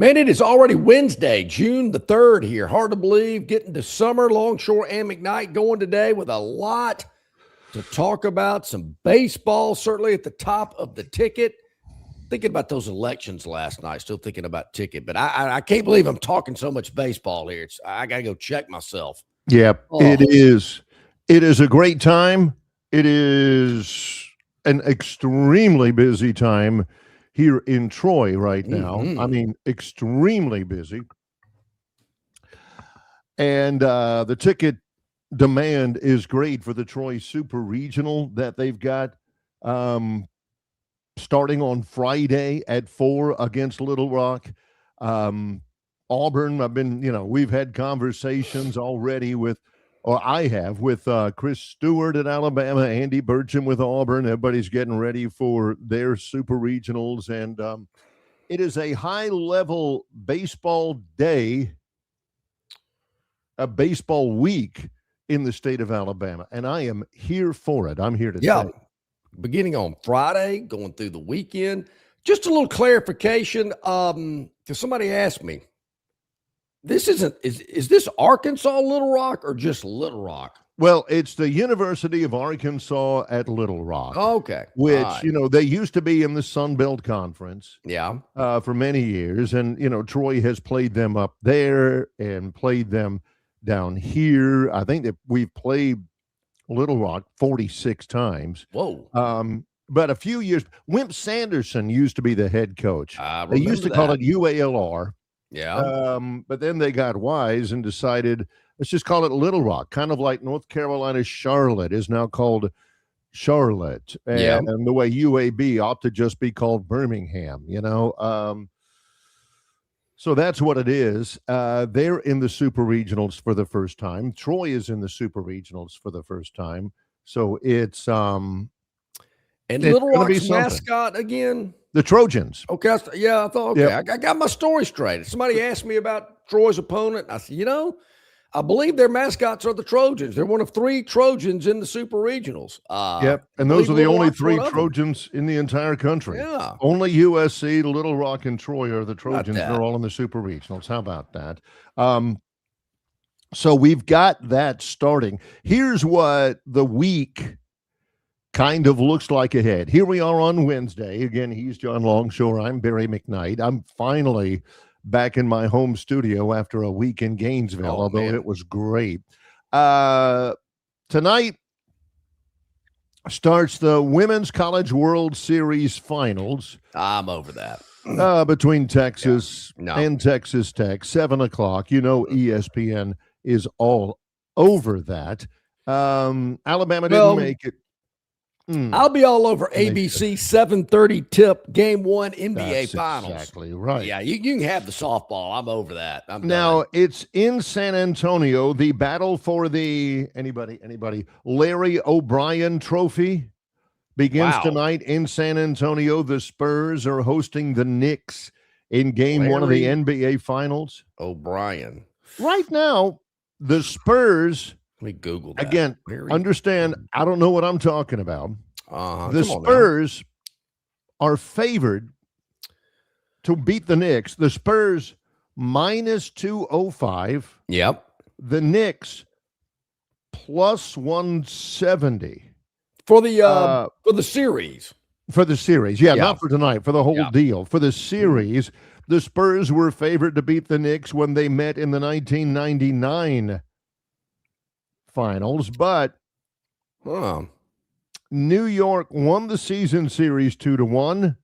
Man, it is already Wednesday, June the 3rd here. Hard to believe. Getting to summer. Longshore and McKnight going today with a lot to talk about. Some baseball certainly at the top of the ticket. Thinking about those elections last night. Still thinking about ticket. But I can't believe I'm talking so much baseball here. I got to go check myself. Yeah, It is. It is a great time. It is an extremely busy time here in Troy right now. I mean, extremely busy. And the ticket demand is great for the Troy Super Regional that they've got starting on Friday at 4 against Little Rock. Auburn, we've had conversations already with, or I have, with Chris Stewart at Alabama, Andy Burcham with Auburn. Everybody's getting ready for their super regionals. And it is a high-level baseball day, a baseball week in the state of Alabama. And I am here for it. I'm here to tell you. Beginning on Friday, going through the weekend. Just a little clarification. Because somebody asked me, is this Arkansas Little Rock or just Little Rock? Well, it's the University of Arkansas at Little Rock. Okay. Which, they used to be in the Sun Belt Conference. Yeah. For many years. And, Troy has played them up there and played them down here. I think that we've played Little Rock 46 times. Whoa. But a few years, Wimp Sanderson used to be the head coach. They used to call it UALR. Yeah. But then they got wise and decided, let's just call it Little Rock, kind of like North Carolina's Charlotte is now called Charlotte. And the way UAB ought to just be called Birmingham, So that's what it is. They're in the Super Regionals for the first time. Troy is in the Super Regionals for the first time. So it's and Little Rock's mascot again? The Trojans. Okay. I thought, okay, yep. I got my story straight. Somebody asked me about Troy's opponent. I said, I believe their mascots are the Trojans. They're one of 3 Trojans in the Super Regionals. Yep, and those are the only 3 Trojans in the entire country. Yeah. Only USC, Little Rock, and Troy are the Trojans. They're all in the Super Regionals. How about that? So we've got that starting. Here's what the week kind of looks like ahead. Here we are on Wednesday. Again, he's John Longshore. I'm Barry McKnight. I'm finally back in my home studio after a week in Gainesville, although it was great. Tonight starts the Women's College World Series Finals. I'm over that. Between Texas and Texas Tech, 7 o'clock. ESPN is all over that. Alabama didn't make it. I'll be all over ABC 7:30 tip Game 1 NBA Finals. Exactly right. Yeah, you can have the softball. I'm over that. Now it's in San Antonio. The battle for the anybody Larry O'Brien Trophy begins tonight in San Antonio. The Spurs are hosting the Knicks in Game 1 of the NBA Finals. O'Brien. Right now, the Spurs. Let me Google that. Again, understand, I don't know what I'm talking about. The Spurs are favored to beat the Knicks. The Spurs minus 205. Yep. The Knicks plus 170. For the series. For the series. Yeah, not for tonight, for the whole deal. For the series, the Spurs were favored to beat the Knicks when they met in the 1999 Finals, but New York won the season series 2-1,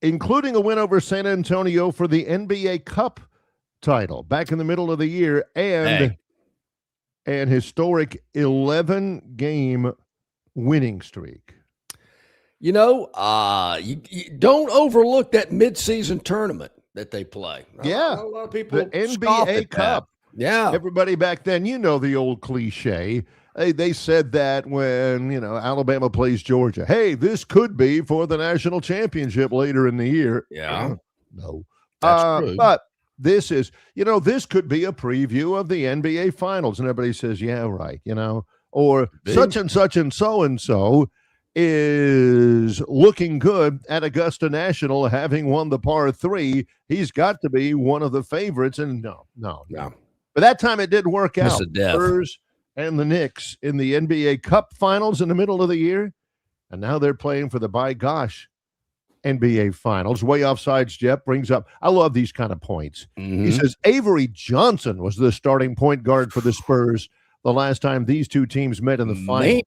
including a win over San Antonio for the NBA Cup title back in the middle of the year, and an historic 11-game winning streak. You don't overlook that midseason tournament that they play. Yeah, a lot of people the NBA Cup. Yeah. Everybody back then, the old cliche. They said that when, Alabama plays Georgia. Hey, this could be for the national championship later in the year. Yeah. No. That's true. But this is, this could be a preview of the NBA Finals. And everybody says, yeah, right, or such and such and so is looking good at Augusta National, having won the par 3. He's got to be one of the favorites. And no. But that time it didn't work out. Spurs and the Knicks in the NBA Cup Finals in the middle of the year. And now they're playing for the, by gosh, NBA Finals. Way Offsides Jeff brings up, I love these kind of points. He says Avery Johnson was the starting point guard for the Spurs the last time these two teams met in the finals.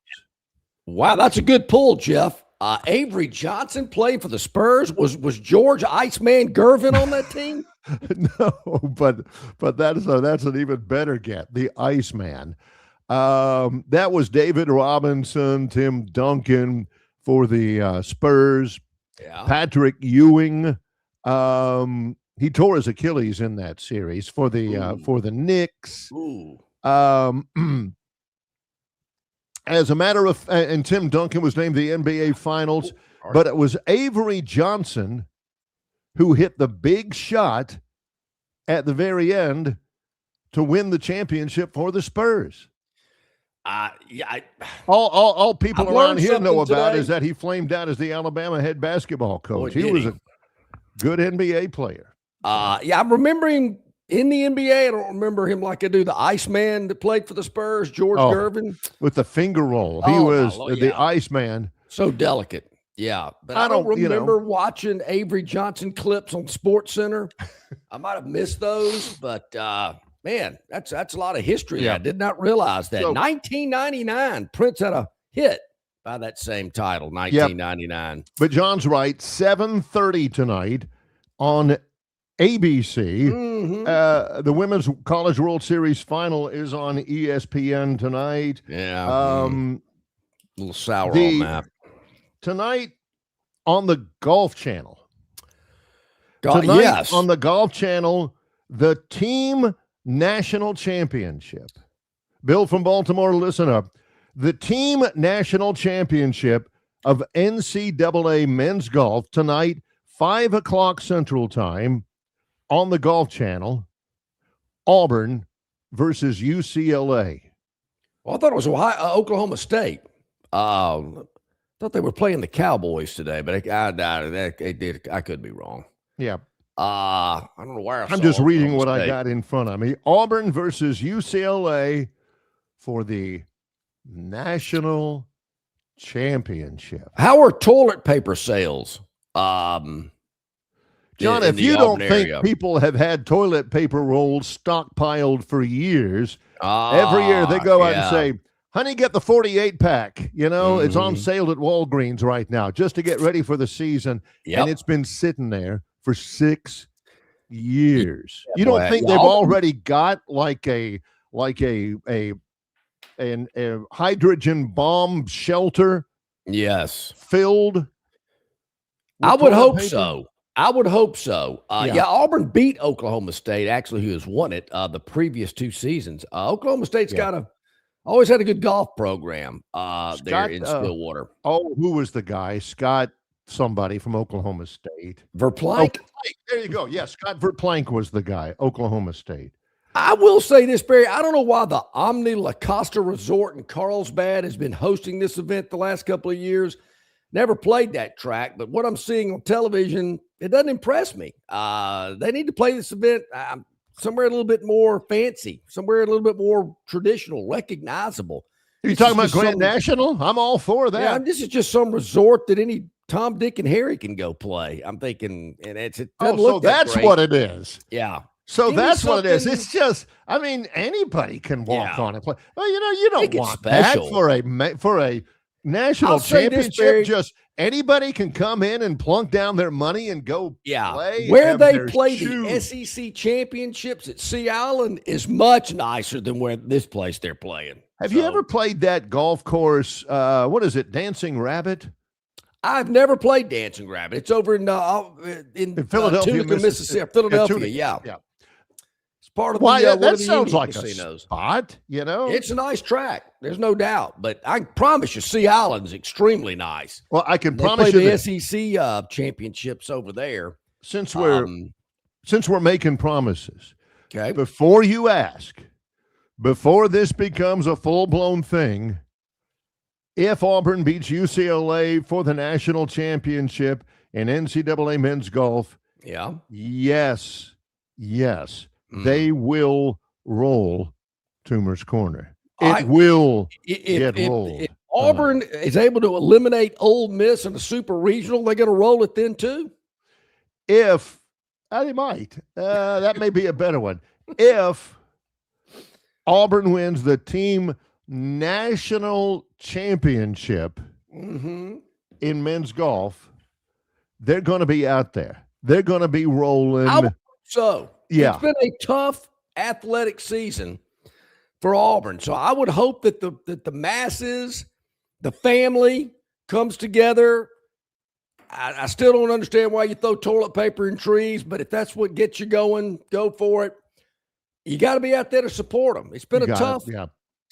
Wow, that's a good pull, Jeff. Avery Johnson played for the Spurs. Was George Iceman Gurn on that team? No, but that's an even better get. The Iceman. That was David Robinson, Tim Duncan for the Spurs. Yeah. Patrick Ewing. He tore his Achilles in that series for the Knicks. As a matter of, and Tim Duncan was named the NBA Finals, but it was Avery Johnson who hit the big shot at the very end to win the championship for the Spurs. All people around here know about is that he flamed out as the Alabama head basketball coach. He was a good NBA player. I'm remembering in the NBA. I don't remember him like I do the Iceman that played for the Spurs, George Gurn. With the finger roll. He was the Iceman. So delicate. Yeah. But I don't remember watching Avery Johnson clips on Sports Center. I might have missed those, but man, that's a lot of history. I did not realize that. 1999, Prince had a hit by that same title, 1999. But John's right, 7:30 tonight on ABC. The Women's College World Series final is on ESPN tonight. Yeah. A little sour on that. Tonight on the Golf Channel. Yes. On the Golf Channel, the Team National Championship. Bill from Baltimore, listen up. The Team National Championship of NCAA men's golf tonight, 5 o'clock Central Time on the Golf Channel. Auburn versus UCLA. Well, I thought it was Oklahoma State. I thought they were playing the Cowboys today, but I could be wrong. Yeah. I don't know where I'm just reading what I got in front of me. Auburn versus UCLA for the national championship. How are toilet paper sales? John, if you don't think people have had toilet paper rolls stockpiled for years, every year they go out and say, honey, get the 48 pack. It's on sale at Walgreens right now just to get ready for the season. And it's been sitting there for 6 years. You don't think they've already got like a hydrogen bomb shelter? Yes. Filled? I would hope so. Auburn beat Oklahoma State, actually, who has won it the previous 2 seasons. Oklahoma State's always had a good golf program there in Stillwater. Who was the guy? Scott somebody from Oklahoma State. Verplank? There you go. Yes, Scott Verplank was the guy, Oklahoma State. I will say this, Barry. I don't know why the Omni La Costa Resort in Carlsbad has been hosting this event the last couple of years. Never played that track, but what I'm seeing on television, it doesn't impress me. They need to play this event somewhere a little bit more fancy, somewhere a little bit more traditional, recognizable. Are you talking about Grand National? I'm all for that. Yeah, this is just some resort that any Tom, Dick, and Harry can go play. I'm thinking, and that's what it is. Yeah. So that's what it is. It's just, anybody can walk on and play. Well, you don't want that for a national championship. Just anybody can come in and plunk down their money and go play. Where they play the SEC championships at Sea Island is much nicer than where this place they're playing. Have you ever played that golf course? What is it? Dancing Rabbit? I've never played Dancing Rabbit. It's over in Philadelphia, Tunica, Mississippi. Philadelphia, yeah. It's part of that sounds like casinos. A spot, It's a nice track. There's no doubt. But I promise you, Sea Island's extremely nice. Well, I can promise you the SEC championships over there. Since we're making promises, okay. Before you ask, before this becomes a full-blown thing, If Auburn beats UCLA for the national championship in NCAA men's golf, yes, they will roll Toomer's Corner. It will get rolled. If Auburn is able to eliminate Ole Miss in the super regional, they're going to roll it then too? If they might. That may be a better one. If Auburn wins the team national championship in men's golf, they're going to be out there. They're going to be rolling. It's been a tough athletic season for Auburn. So I would hope that the masses, the family comes together. I still don't understand why you throw toilet paper in trees, but if that's what gets you going, go for it. You got to be out there to support them. It's been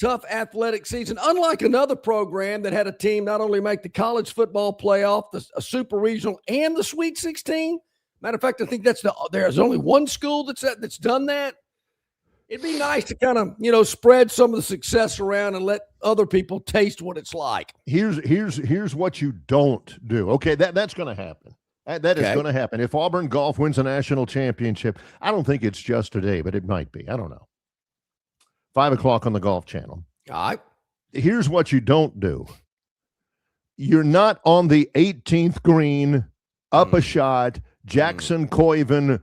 tough athletic season. Unlike another program that had a team not only make the college football playoff, a super regional, and the Sweet 16. Matter of fact, I think there's only one school that's done that. It'd be nice to kind of, spread some of the success around and let other people taste what it's like. Here's what you don't do. Okay, that's going to happen. That is going to happen. If Auburn golf wins a national championship, I don't think it's just today, but it might be. I don't know. 5 o'clock on the Golf Channel. All right. Here's what you don't do. You're not on the 18th green, up a shot, Jackson Coyven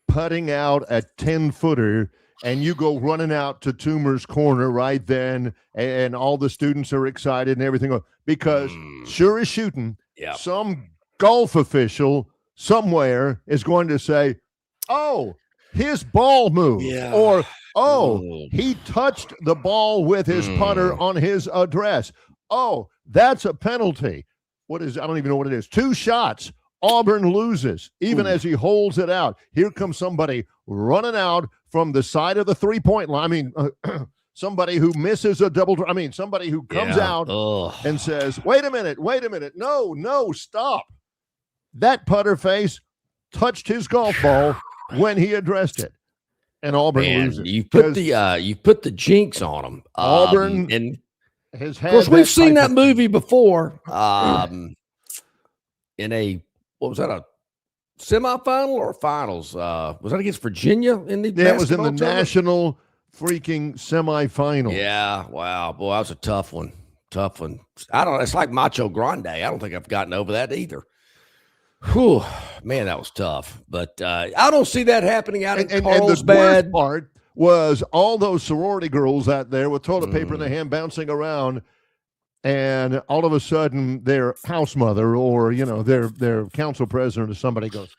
putting out a 10-footer, and you go running out to Toomer's Corner right then, and all the students are excited and everything, because sure as shooting, some golf official somewhere is going to say, oh, his ball moved, or he touched the ball with his putter on his address. Oh, that's a penalty. I don't even know what it is. 2 shots. Auburn loses, even as he holds it out. Here comes somebody running out from the side of the three-point line. I mean, somebody who misses a double. I mean, somebody who comes out and says, wait a minute. No, stop. That putter face touched his golf ball when he addressed it. And Auburn loses. You put the jinx on them. Auburn has had. Of course, we've seen that movie before. In a semifinal or finals? Was that against Virginia in the? That was in the national freaking semifinal. Yeah. Wow. Boy, that was a tough one. Tough one. I don't know. It's like Macho Grande. I don't think I've gotten over that either. Whew, man, that was tough. But I don't see that happening out in Carlsbad. And the worst part was all those sorority girls out there with toilet paper in their hand bouncing around, and all of a sudden their house mother or, their council president or somebody goes,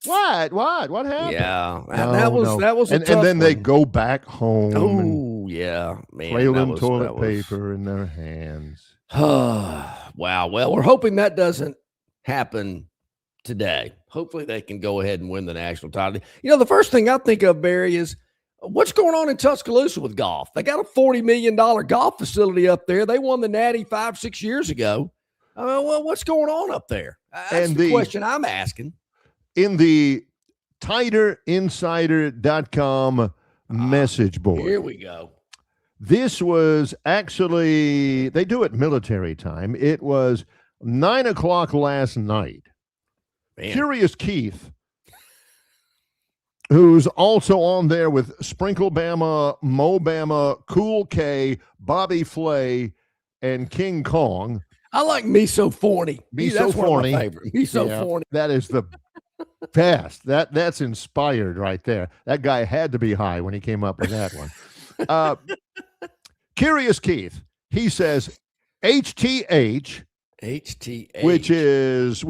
what happened? Yeah, that was a tough and then one. They go back home. Oh, yeah, man. Flailing toilet paper in their hands. Wow. Well, we're hoping that doesn't happen today. Hopefully they can go ahead and win the national title. The first thing I think of, Barry, is what's going on in Tuscaloosa with golf. They got a $40 million golf facility up there. They won the Natty 5-6 years ago. Well, what's going on up there? That's the question I'm asking. In the TighterInsider.com message board. Here we go. This was actually, they do it military time. It was 9 o'clock last night. Man. Curious Keith, who's also on there with Sprinkle Bama, Mo Bama, Cool K, Bobby Flay, and King Kong. I like Miso Forney. Miso Forney. Miso Forney. That is the best. That's inspired right there. That guy had to be high when he came up with that one. Curious Keith, he says HTH, which is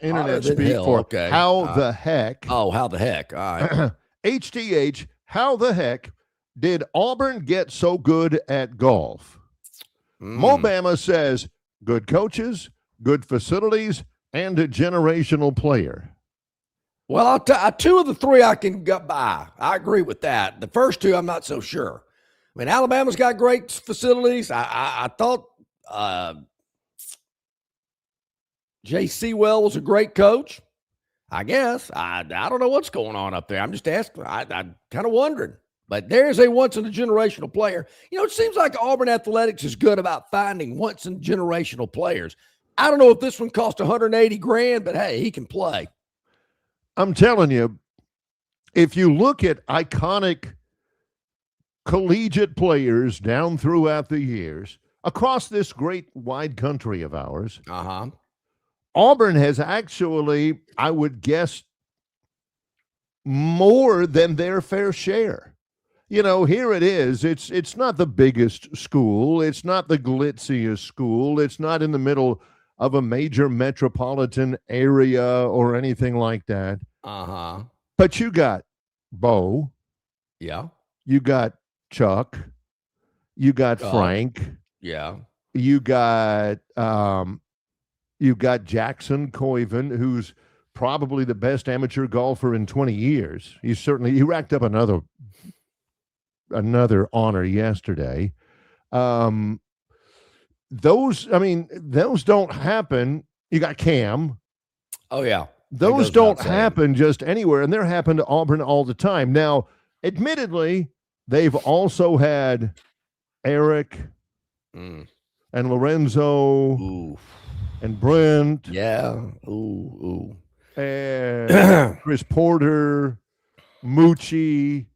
internet speak for how the heck. Oh, how the heck. All right. HTH, how the heck did Auburn get so good at golf? Mo Bama says good coaches, good facilities, and a generational player. Well, 2 of the 3 I can get by. I agree with that. The first 2, I'm not so sure. I mean, Alabama's got great facilities. I thought Jay Sewell was a great coach. I guess. I don't know what's going on up there. I'm just asking. I'm kind of wondering. But there's a once-in-a-generational player. It seems like Auburn Athletics is good about finding once-in-generational players. I don't know if this one cost $180,000, but hey, he can play. I'm telling you, if you look at iconic collegiate players down throughout the years across this great wide country of ours, Auburn has actually, I would guess, more than their fair share. Here it is. It's not the biggest school. It's not the glitziest school. It's not in the middle of a major metropolitan area or anything like that. But you got Bo. Yeah. You got Chuck. You got Frank. Yeah. You got Jackson Coyven, who's probably the best amateur golfer in 20 years. He racked up another honor yesterday. Those don't happen. You got Cam. Oh, yeah. Those don't happen just anywhere, and they're happening to Auburn all the time. Now, admittedly, they've also had Eric and Lorenzo and Brent. Yeah. And Chris Porter, Moochie.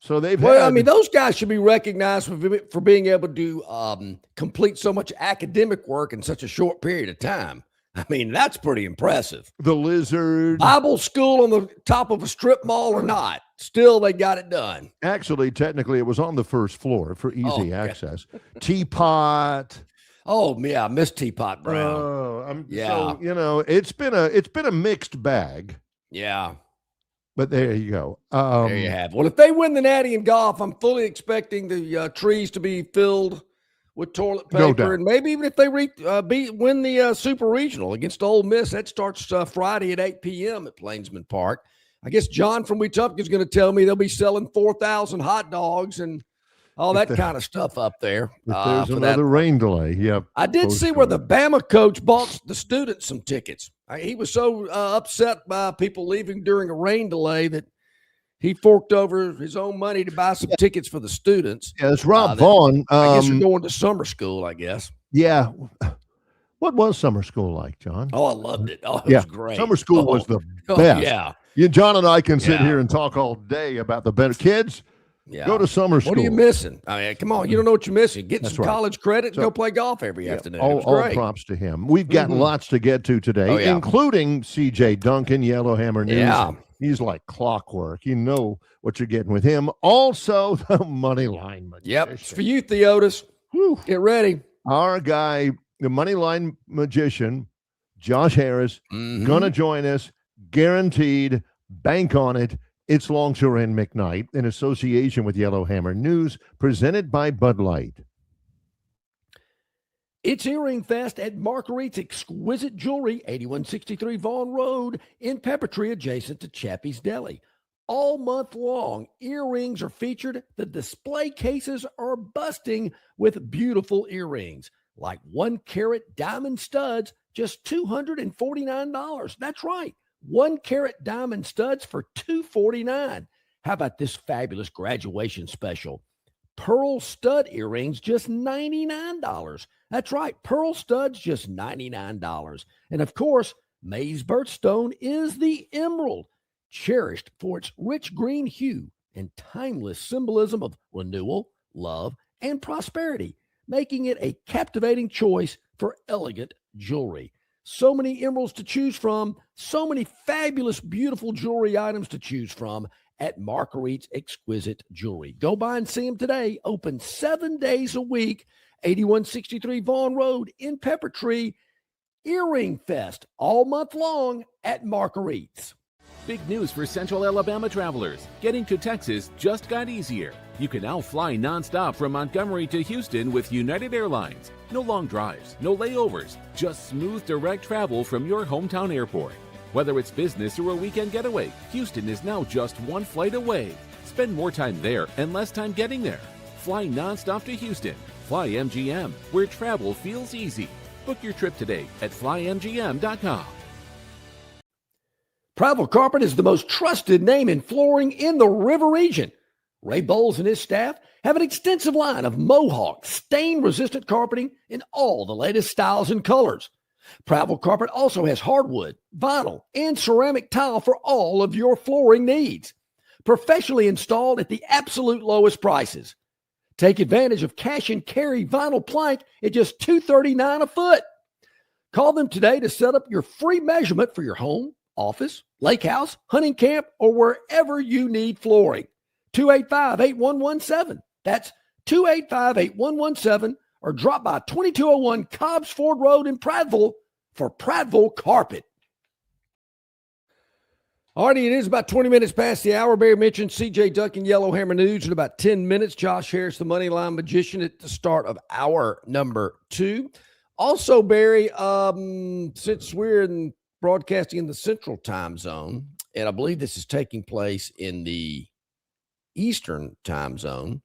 So they've had. Those guys should be recognized for being able to complete so much academic work in such a short period of time. That's pretty impressive. The Lizard. Bible school on the top of a strip mall or not, still they got it done. Actually, technically, it was on the first floor for easy access. Teapot. Oh, yeah, I miss Teapot Brown. So, it's been a mixed bag. Yeah. But there you go. There you have it. Well, if they win the Natty in golf, I'm fully expecting the trees to be filled with toilet paper. No doubt. And maybe even if they win the Super Regional against Ole Miss, that starts Friday at 8 p.m. at Plainsman Park. I guess John from Wetumpka is going to tell me they'll be selling 4,000 hot dogs and all that kind of stuff up there. If there's another rain delay, yeah. I did see where the Bama coach bought the students some tickets. He was so upset by people leaving during a rain delay that he forked over his own money to buy some tickets for the students. Yeah, it's Rob Vaughn. I guess you're going to summer school, I guess. Yeah. What was summer school like, John? Oh, I loved it. Oh, it was great. Summer school was the best. Yeah. John and I can sit here and talk all day about the better kids. Yeah. Go to summer school. What are you missing? Come on. You don't know what you're missing. Get some college credit and go play golf every afternoon. All props to him. We've got lots to get to today, including CJ Duncan, Yellowhammer News. Yeah. He's like clockwork. You know what you're getting with him. Also, the money line magician. Yep. It's for you, Theotis. Whew. Get ready. Our guy, the money line magician, Josh Harris, gonna join us. Guaranteed. Bank on it. It's Longshore McKnight in association with Yellowhammer News, presented by Bud Light. It's Earring Fest at Marguerite's Exquisite Jewelry, 8163 Vaughan Road in Peppertree, adjacent to Chappie's Deli. All month long, earrings are featured. The display cases are busting with beautiful earrings, like 1-carat diamond studs, just $249. That's right. 1-carat diamond studs for $249. How about this fabulous graduation special? Pearl stud earrings, just $99. That's right. Pearl studs, just $99. And of course, May's birthstone is the emerald, cherished for its rich green hue and timeless symbolism of renewal, love, and prosperity, making it a captivating choice for elegant jewelry. So many emeralds to choose from, so many fabulous, beautiful jewelry items to choose from at Marguerite's Exquisite Jewelry. Go by and see them today. Open 7 days a week, 8163 Vaughan Road in Peppertree. Earring Fest all month long at Marguerite's. Big news for Central Alabama travelers. Getting to Texas just got easier. You can now fly nonstop from Montgomery to Houston with United Airlines. No long drives, no layovers, just smooth direct travel from your hometown airport. Whether it's business or a weekend getaway, Houston is now just one flight away. Spend more time there and less time getting there. Fly nonstop to Houston. Fly MGM, where travel feels easy. Book your trip today at flymgm.com. Pravel Carpet is the most trusted name in flooring in the River region. Ray Bowles and his staff have an extensive line of Mohawk stain-resistant carpeting in all the latest styles and colors. Prattville Carpet also has hardwood, vinyl, and ceramic tile for all of your flooring needs. Professionally installed at the absolute lowest prices. Take advantage of cash and carry vinyl plank at just $239 a foot. Call them today to set up your free measurement for your home, office, lake house, hunting camp, or wherever you need flooring. 285-8117. That's 285-8117, or drop by 2201 Cobbs Ford Road in Prattville for Prattville Carpet. Alrighty, it is about 20 minutes past the hour. Barry mentioned CJ Duck and Yellowhammer News in about 10 minutes. Josh Harris, the Moneyline Magician, at the start of hour number 2. Also, Barry, since we're broadcasting in the Central Time Zone, and I believe this is taking place in the Eastern Time Zone,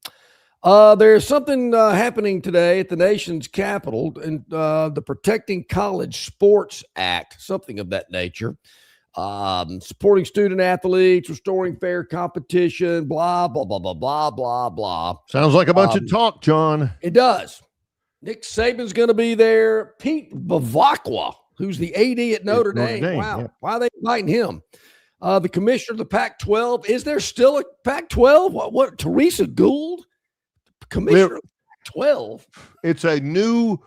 there's something happening today at the nation's capital, and the Protecting College Sports Act, something of that nature. Supporting student athletes, restoring fair competition, blah, blah, blah, blah, blah, blah, blah. Sounds like a bunch of talk, John. It does. Nick Saban's going to be there. Pete Bavacqua, who's the AD at Notre Dame. Wow. Yeah. Why are they inviting him? The commissioner of the Pac-12. Is there still a Pac-12? What Teresa Gould? Commissioner of the Pac-12? It's a new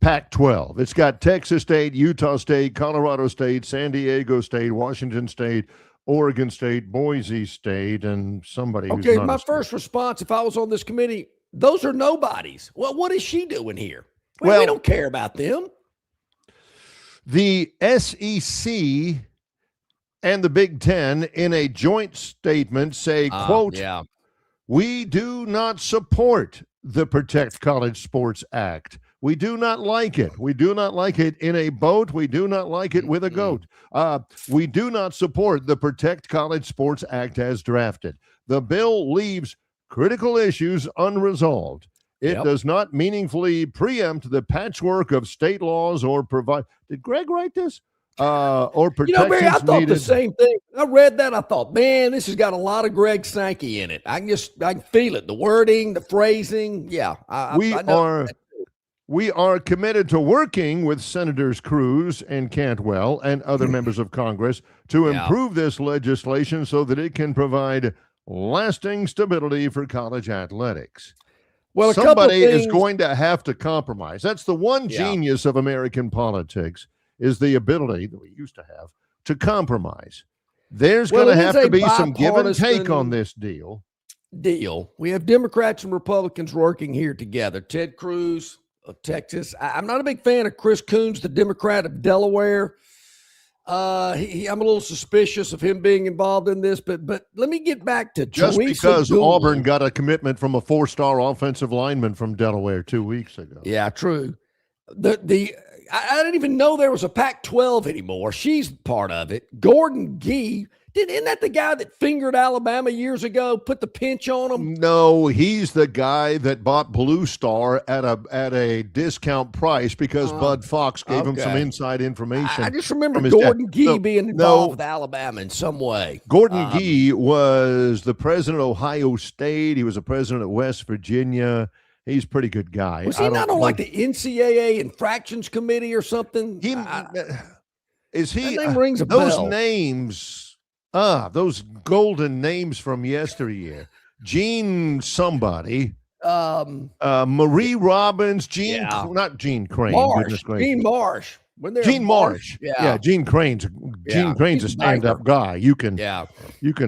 Pac-12. It's got Texas State, Utah State, Colorado State, San Diego State, Washington State, Oregon State, Boise State, and somebody who's okay, not my first response, if I was on this committee, those are nobodies. Well, what is she doing here? Well, we don't care about them. The SEC and the Big Ten, in a joint statement, say, quote, we do not support the Protect College Sports Act. We do not like it. We do not like it in a boat. We do not like it with a goat. We do not support the Protect College Sports Act as drafted. The bill leaves critical issues unresolved. It does not meaningfully preempt the patchwork of state laws or provide. Did Greg write this? Or protections Barry, I thought needed. the same thing. I read that. I thought, man, this has got a lot of Greg Sankey in it. I can feel it. The wording, the phrasing. Yeah. We are committed to working with Senators Cruz and Cantwell and other members of Congress to improve this legislation so that it can provide lasting stability for college athletics. Well, somebody is going to have to compromise. That's the one genius of American politics, is the ability that we used to have to compromise. There's going to have to be some give and take on this deal. We have Democrats and Republicans working here together. Ted Cruz of Texas. I'm not a big fan of Chris Coons, the Democrat of Delaware. I'm a little suspicious of him being involved in this, but let me get back to just Teresa because Gould. Auburn got a commitment from a 4-star offensive lineman from Delaware 2 weeks ago. Yeah, true. I didn't even know there was a Pac-12 anymore. She's part of it. Gordon Gee. Isn't that the guy that fingered Alabama years ago, put the pinch on him? No, he's the guy that bought Blue Star at a discount price because Bud Fox gave him some inside information. I just remember Gordon Gee being involved with Alabama in some way. Gordon Gee was the president of Ohio State. He was a president of West Virginia. He's a pretty good guy. Was he not on like the NCAA infractions committee or something? Is he? That name rings a those bell. Names. Those golden names from yesteryear. Gene somebody. Marie Robbins, not Gene Crane. Marsh. Gene Marsh. Gene Marsh. Yeah, Gene Crane's Crane's a stand-up guy. You can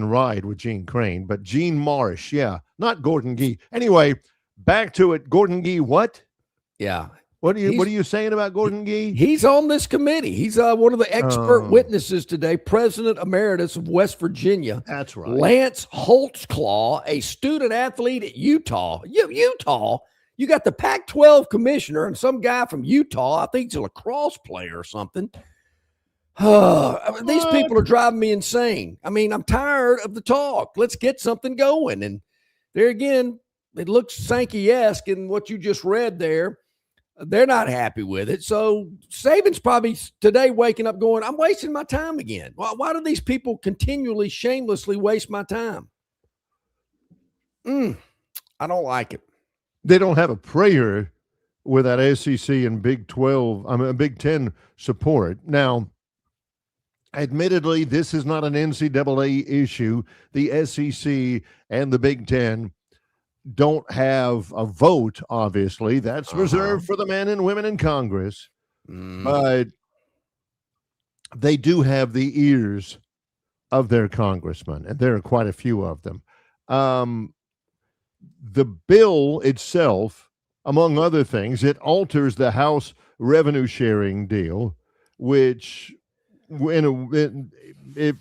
ride with Gene Crane, but Gene Marsh, not Gordon Gee. Anyway, back to it. Gordon Gee, what? Yeah. What are you saying about Gordon Gee? He's on this committee. He's one of the expert witnesses today, President Emeritus of West Virginia. That's right. Lance Holtzclaw, a student athlete at Utah. Utah, you got the Pac-12 commissioner and some guy from Utah. I think he's a lacrosse player or something. These people are driving me insane. I mean, I'm tired of the talk. Let's get something going. And there again, it looks Sankey-esque in what you just read there. They're not happy with it. So Saban's probably today waking up going, I'm wasting my time again. Why do these people continually, shamelessly waste my time? I don't like it. They don't have a prayer with that SEC and Big Ten support. Now, admittedly, this is not an NCAA issue. The SEC and the Big Ten don't have a vote, obviously. That's reserved for the men and women in Congress. But they do have the ears of their congressmen, and there are quite a few of them. The bill itself, among other things, it alters the House revenue sharing deal, which it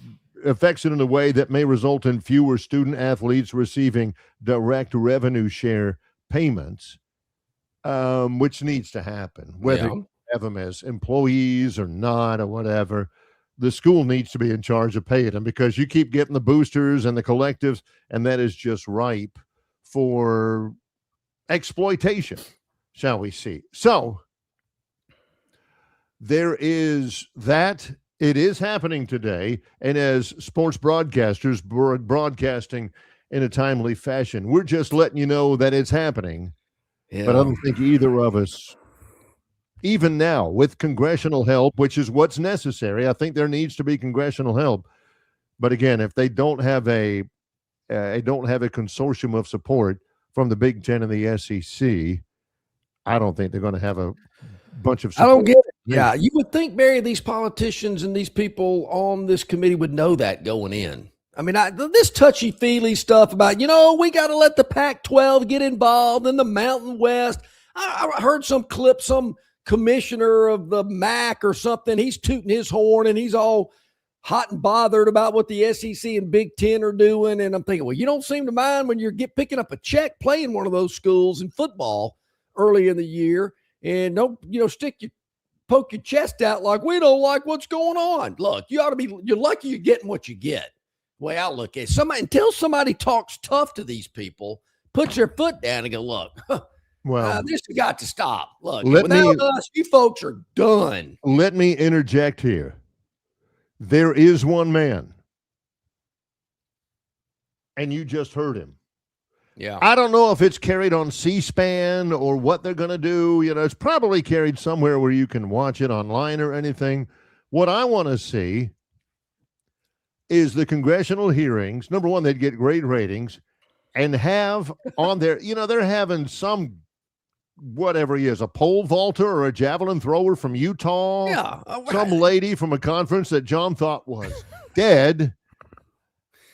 affects it in a way that may result in fewer student athletes receiving direct revenue share payments, which needs to happen, whether you have them as employees or not or whatever. The school needs to be in charge of paying them, because you keep getting the boosters and the collectives, and that is just ripe for exploitation, shall we see. So there is that. It is happening today, and as sports broadcasters broadcasting in a timely fashion, we're just letting you know that it's happening. But I don't think either of us, even now with congressional help, which is what's necessary, I think there needs to be congressional help. But again, if they don't have a consortium of support from the Big Ten and the SEC, I don't think they're going to have a bunch of support. I don't get it. Yeah, you would think, Barry, these politicians and these people on this committee would know that going in. I mean, this touchy-feely stuff about, we got to let the Pac-12 get involved in the Mountain West. I heard some clip, some commissioner of the MAC or something, he's tooting his horn and he's all hot and bothered about what the SEC and Big Ten are doing. And I'm thinking, well, you don't seem to mind when you're picking up a check playing one of those schools in football early in the year, and don't, poke your chest out like we don't like what's going on. Look, you're lucky you're getting what you get. The way I look at it, until somebody talks tough to these people, puts their foot down and go, look, well, this has got to stop. Look, without us, you folks are done. Let me interject here. There is one man, and you just heard him. Yeah. I don't know if it's carried on C-SPAN or what they're going to do. It's probably carried somewhere where you can watch it online or anything. What I want to see is the congressional hearings. Number one, they'd get great ratings, and have on there, they're having some, whatever he is, a pole vaulter or a javelin thrower from Utah. Yeah. Some lady from a conference that John thought was dead.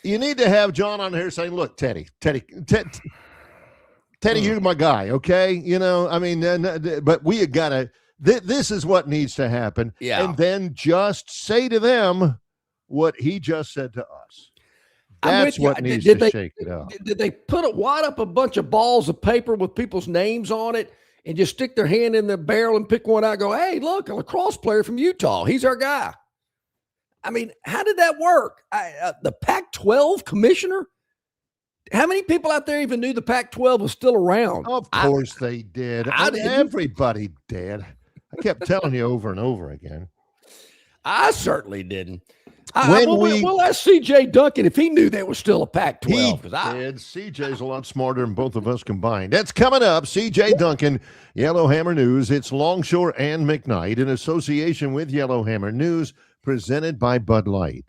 You need to have John on here saying, look, Teddy, you're my guy, okay? But we got to, this is what needs to happen. Yeah. And then just say to them what he just said to us. That's what needs to shake it up. Did they wad up a bunch of balls of paper with people's names on it and just stick their hand in the barrel and pick one out and go, hey, look, a lacrosse player from Utah. He's our guy. I mean, how did that work? The Pac-12 commissioner? How many people out there even knew the Pac-12 was still around? Of course they did. Everybody did. I kept telling you over and over again. I certainly didn't. We'll ask C.J. Duncan if he knew there was still a Pac-12. He did. C.J.'s a lot smarter than both of us combined. That's coming up. C.J. Duncan, Yellowhammer News. It's Longshore and McKnight in association with Yellowhammer News, presented by Bud Light.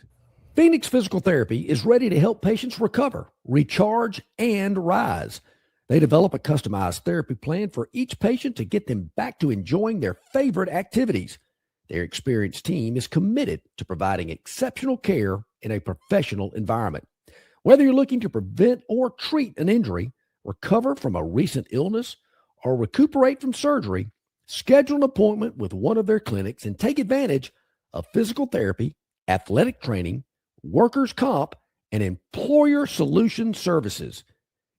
Phoenix Physical Therapy is ready to help patients recover, recharge, and rise. They develop a customized therapy plan for each patient to get them back to enjoying their favorite activities. Their experienced team is committed to providing exceptional care in a professional environment. Whether you're looking to prevent or treat an injury, recover from a recent illness, or recuperate from surgery, schedule an appointment with one of their clinics and take advantage of physical therapy, athletic training, workers' comp, and employer solution services.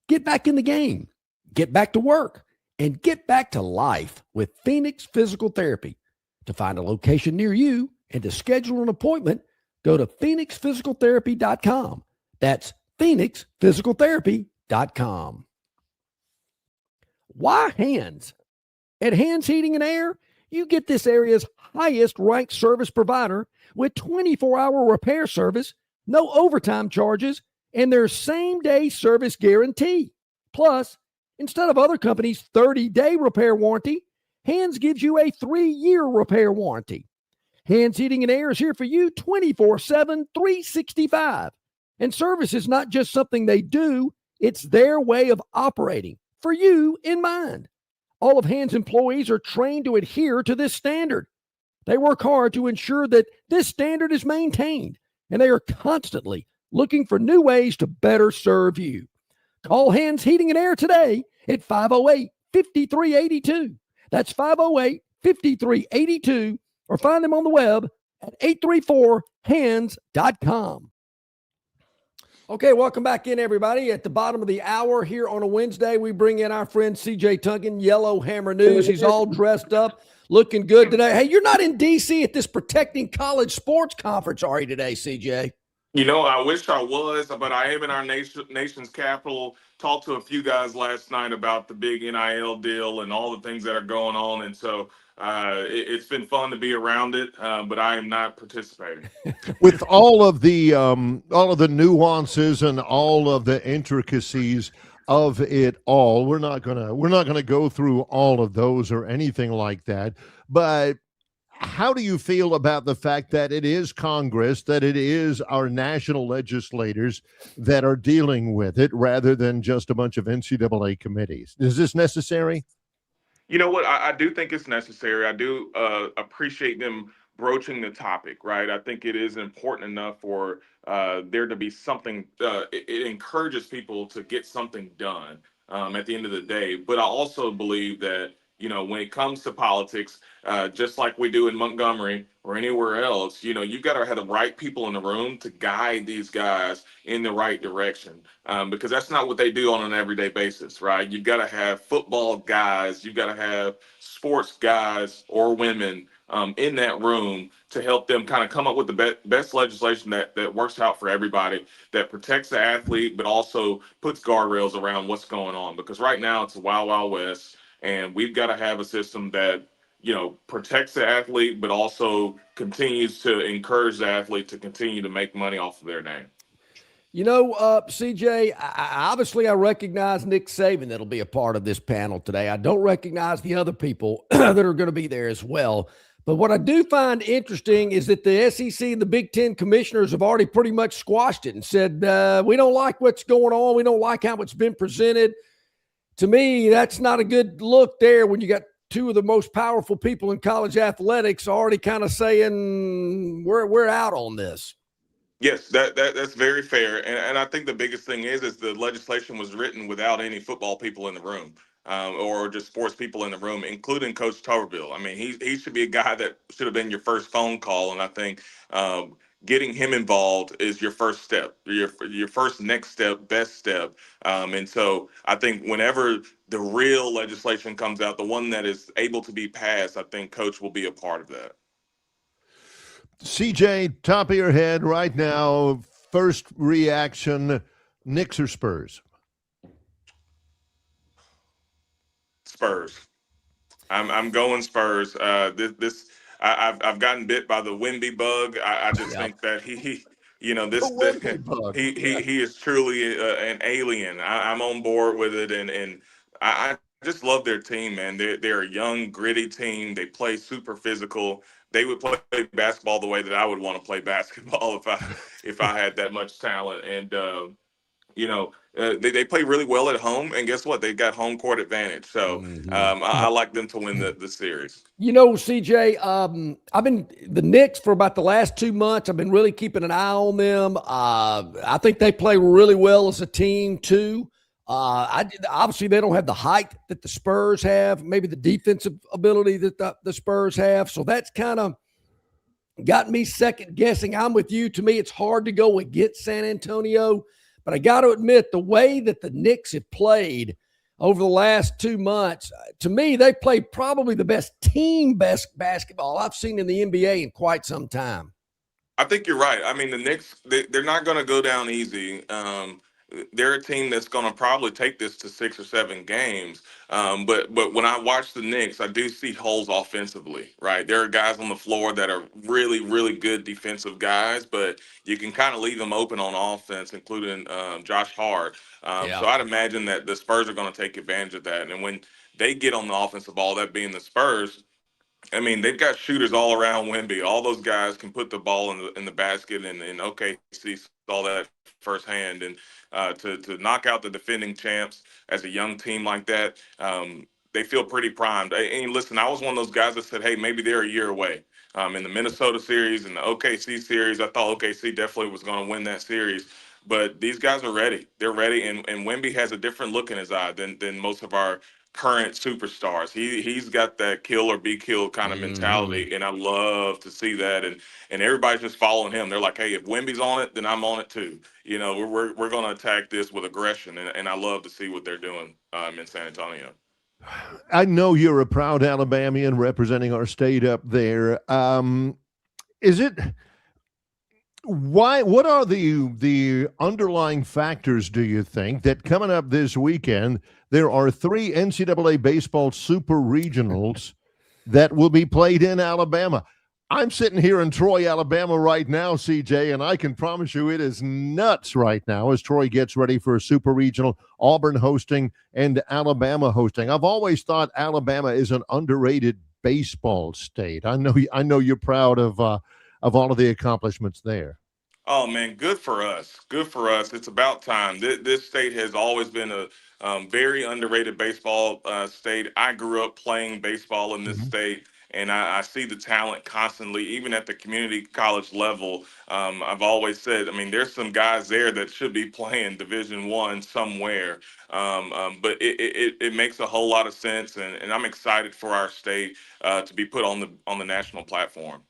Get back in the game, get back to work, and get back to life with Phoenix Physical Therapy. To find a location near you and to schedule an appointment, go to phoenixphysicaltherapy.com. That's phoenixphysicaltherapy.com. Why Hands? At Hands Heating and Air, you get this area's highest ranked service provider with 24-hour repair service, no overtime charges, and their same-day service guarantee. Plus, instead of other companies' 30-day repair warranty, Hands gives you a 3-year repair warranty. Hands Heating and Air is here for you 24/7, 365. And service is not just something they do, it's their way of operating, for you in mind. All of Hands employees are trained to adhere to this standard. They work hard to ensure that this standard is maintained, and they are constantly looking for new ways to better serve you. Call Hands Heating and Air today at 508-5382. That's 508-5382, or find them on the web at 834hands.com. Okay, welcome back in, everybody. At the bottom of the hour here on a Wednesday, we bring in our friend CJ Tunkin, Yellow Hammer News. He's all dressed up, looking good today. Hey, you're not in D.C. at this Protecting College Sports Conference, are you today, CJ? You know, I wish I was, but I am in our nation's capital. Talked to a few guys last night about the big NIL deal and all the things that are going on. And so it's been fun to be around it, but I am not participating. With all of the nuances and all of the intricacies of it all, we're not gonna go through all of those or anything like that. But how do you feel about the fact that it is Congress, that it is our national legislators that are dealing with it rather than just a bunch of NCAA committees? Is this necessary? You know what? I do think it's necessary. I do appreciate them broaching the topic, right? I think it is important enough for there to be something. It encourages people to get something done at the end of the day. But I also believe that, you know, when it comes to politics, just like we do in Montgomery or anywhere else, you know, you got to have the right people in the room to guide these guys in the right direction, because that's not what they do on an everyday basis, right? You've got to have football guys, you've got to have sports guys or women in that room to help them kind of come up with the best legislation that works out for everybody, that protects the athlete, but also puts guardrails around what's going on. Because right now it's a wild, wild west. And we've got to have a system that, you know, protects the athlete, but also continues to encourage the athlete to continue to make money off of their name. You know, CJ, obviously I recognize Nick Saban that'll be a part of this panel today. I don't recognize the other people that are going to be there as well. But what I do find interesting is that the SEC and the Big Ten commissioners have already pretty much squashed it and said, we don't like what's going on. We don't like how it's been presented. To me, that's not a good look there when you got two of the most powerful people in college athletics already kind of saying we're out on this. Yes, that's very fair. And I think the biggest thing is the legislation was written without any football people in the room, or just sports people in the room, including Coach Tuberville. I mean, he should be a guy that should have been your first phone call. And I think getting him involved is your first step, your first next step, best step. And so I think whenever the real legislation comes out, the one that is able to be passed, I think Coach will be a part of that. CJ, top of your head right now, first reaction, Knicks or Spurs? Spurs. I'm going Spurs. I've gotten bit by the Wemby bug. I just think that he is truly an alien. I'm on board with it, and I just love their team, man. They're a young, gritty team. They play super physical. They would play basketball the way that I would want to play basketball if I had that much talent. And they play really well at home, and guess what? They've got home court advantage. So I like them to win the series. You know, CJ, I've been the Knicks for about the last 2 months. I've been really keeping an eye on them. I think they play really well as a team too. Obviously they don't have the height that the Spurs have, maybe the defensive ability that the Spurs have. So that's kind of got me second guessing. I'm with you. To me, it's hard to go against San Antonio, but I got to admit the way that the Knicks have played over the last 2 months, to me, they played probably the best basketball I've seen in the NBA in quite some time. I think you're right. I mean, the Knicks, they're not going to go down easy. they're a team that's going to probably take this to 6 or 7 games. But when I watch the Knicks, I do see holes offensively, right? There are guys on the floor that are really, really good defensive guys, but you can kind of leave them open on offense, including Josh Hart. So Yeah. I'd imagine that the Spurs are going to take advantage of that. And when they get on the offensive ball, that being the Spurs, I mean, they've got shooters all around Wemby. All those guys can put the ball in the basket, and OKC saw that firsthand. And to knock out the defending champs as a young team like that, they feel pretty primed. And listen, I was one of those guys that said, "Hey, maybe they're a year away." In the Minnesota series and the OKC series, I thought OKC definitely was going to win that series. But these guys are ready. They're ready, and Wemby has a different look in his eye than most of our current superstars. He's got that kill or be killed kind of mentality, and I love to see that. And everybody's just following him. They're like, hey, if Wemby's on it, then I'm on it too. You know, we're going to attack this with aggression, and I love to see what they're doing in San Antonio. I know you're a proud Alabamian representing our state up there. Is it? Why? What are the underlying factors, do you think, that coming up this weekend, there are 3 NCAA baseball super regionals that will be played in Alabama? I'm sitting here in Troy, Alabama right now, CJ, and I can promise you it is nuts right now as Troy gets ready for a super regional, Auburn hosting and Alabama hosting. I've always thought Alabama is an underrated baseball state. I know you're proud of all of the accomplishments there. Oh man, good for us. Good for us. It's about time. This state has always been a very underrated baseball state. I grew up playing baseball in this state, and I see the talent constantly, even at the community college level. I've always said, I mean, there's some guys there that should be playing Division I somewhere. But it makes a whole lot of sense, and I'm excited for our state to be put on the national platform.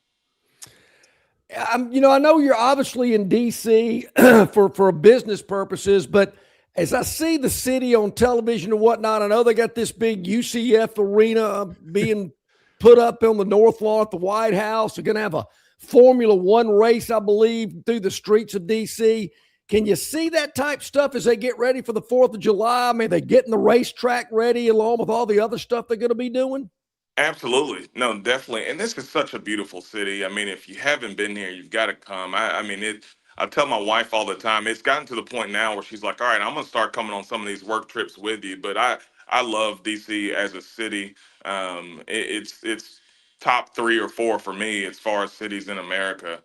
I know you're obviously in D.C. for business purposes, but as I see the city on television and whatnot, I know they got this big UCF arena being put up on the North Lawn at the White House. They're going to have a Formula One race, I believe, through the streets of D.C. Can you see that type stuff as they get ready for the 4th of July? I mean, they're getting the racetrack ready along with all the other stuff they're going to be doing? Absolutely. No, definitely. And this is such a beautiful city. I mean, if you haven't been here, you've got to come. I mean, I tell my wife all the time, it's gotten to the point now where she's like, all right, I'm going to start coming on some of these work trips with you. But I love DC as a city. It's top 3 or 4 for me as far as cities in America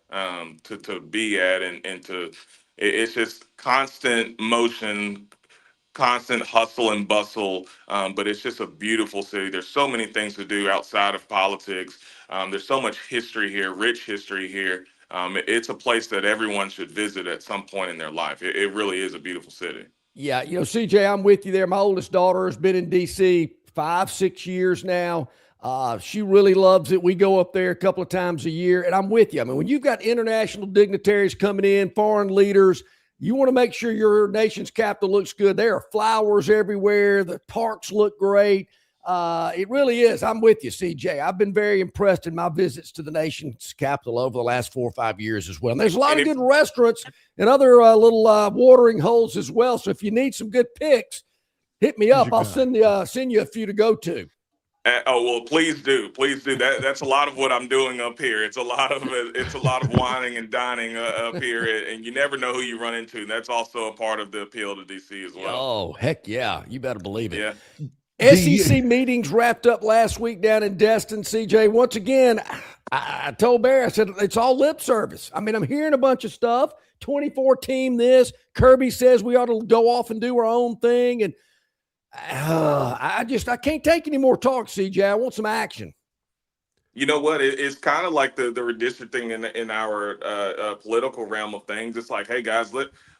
to be at and it's just constant motion, constant hustle and bustle, but it's just a beautiful city. There's so many things to do outside of politics. There's so much history here, rich history here. It's a place that everyone should visit at some point in their life. It really is a beautiful city. Yeah, CJ, I'm with you there. My oldest daughter has been in D.C. 5-6 years now. She really loves it. We go up there a couple of times a year, and I'm with you. I mean, when you've got international dignitaries coming in, foreign leaders, you want to make sure your nation's capital looks good. There are flowers everywhere. The parks look great. It really is. I'm with you, CJ. I've been very impressed in my visits to the nation's capital over the last 4 or 5 years as well. And there's a lot of good restaurants and other little watering holes as well. So if you need some good picks, hit me up. I'll send you a few to go to. Well, please do. That's a lot of what I'm doing up here. It's a lot of whining and dining up here, and you never know who you run into. That's also a part of the appeal to DC as well. Oh, heck yeah. You better believe it. Yeah. SEC meetings wrapped up last week down in Destin, CJ. Once again, I told Barry, I said, it's all lip service. I mean, I'm hearing a bunch of stuff. 24 team this. Kirby says we ought to go off and do our own thing. And I can't take any more talk, CJ. I want some action. You know what? It's kind of like the redistricting in our political realm of things. It's like, hey guys,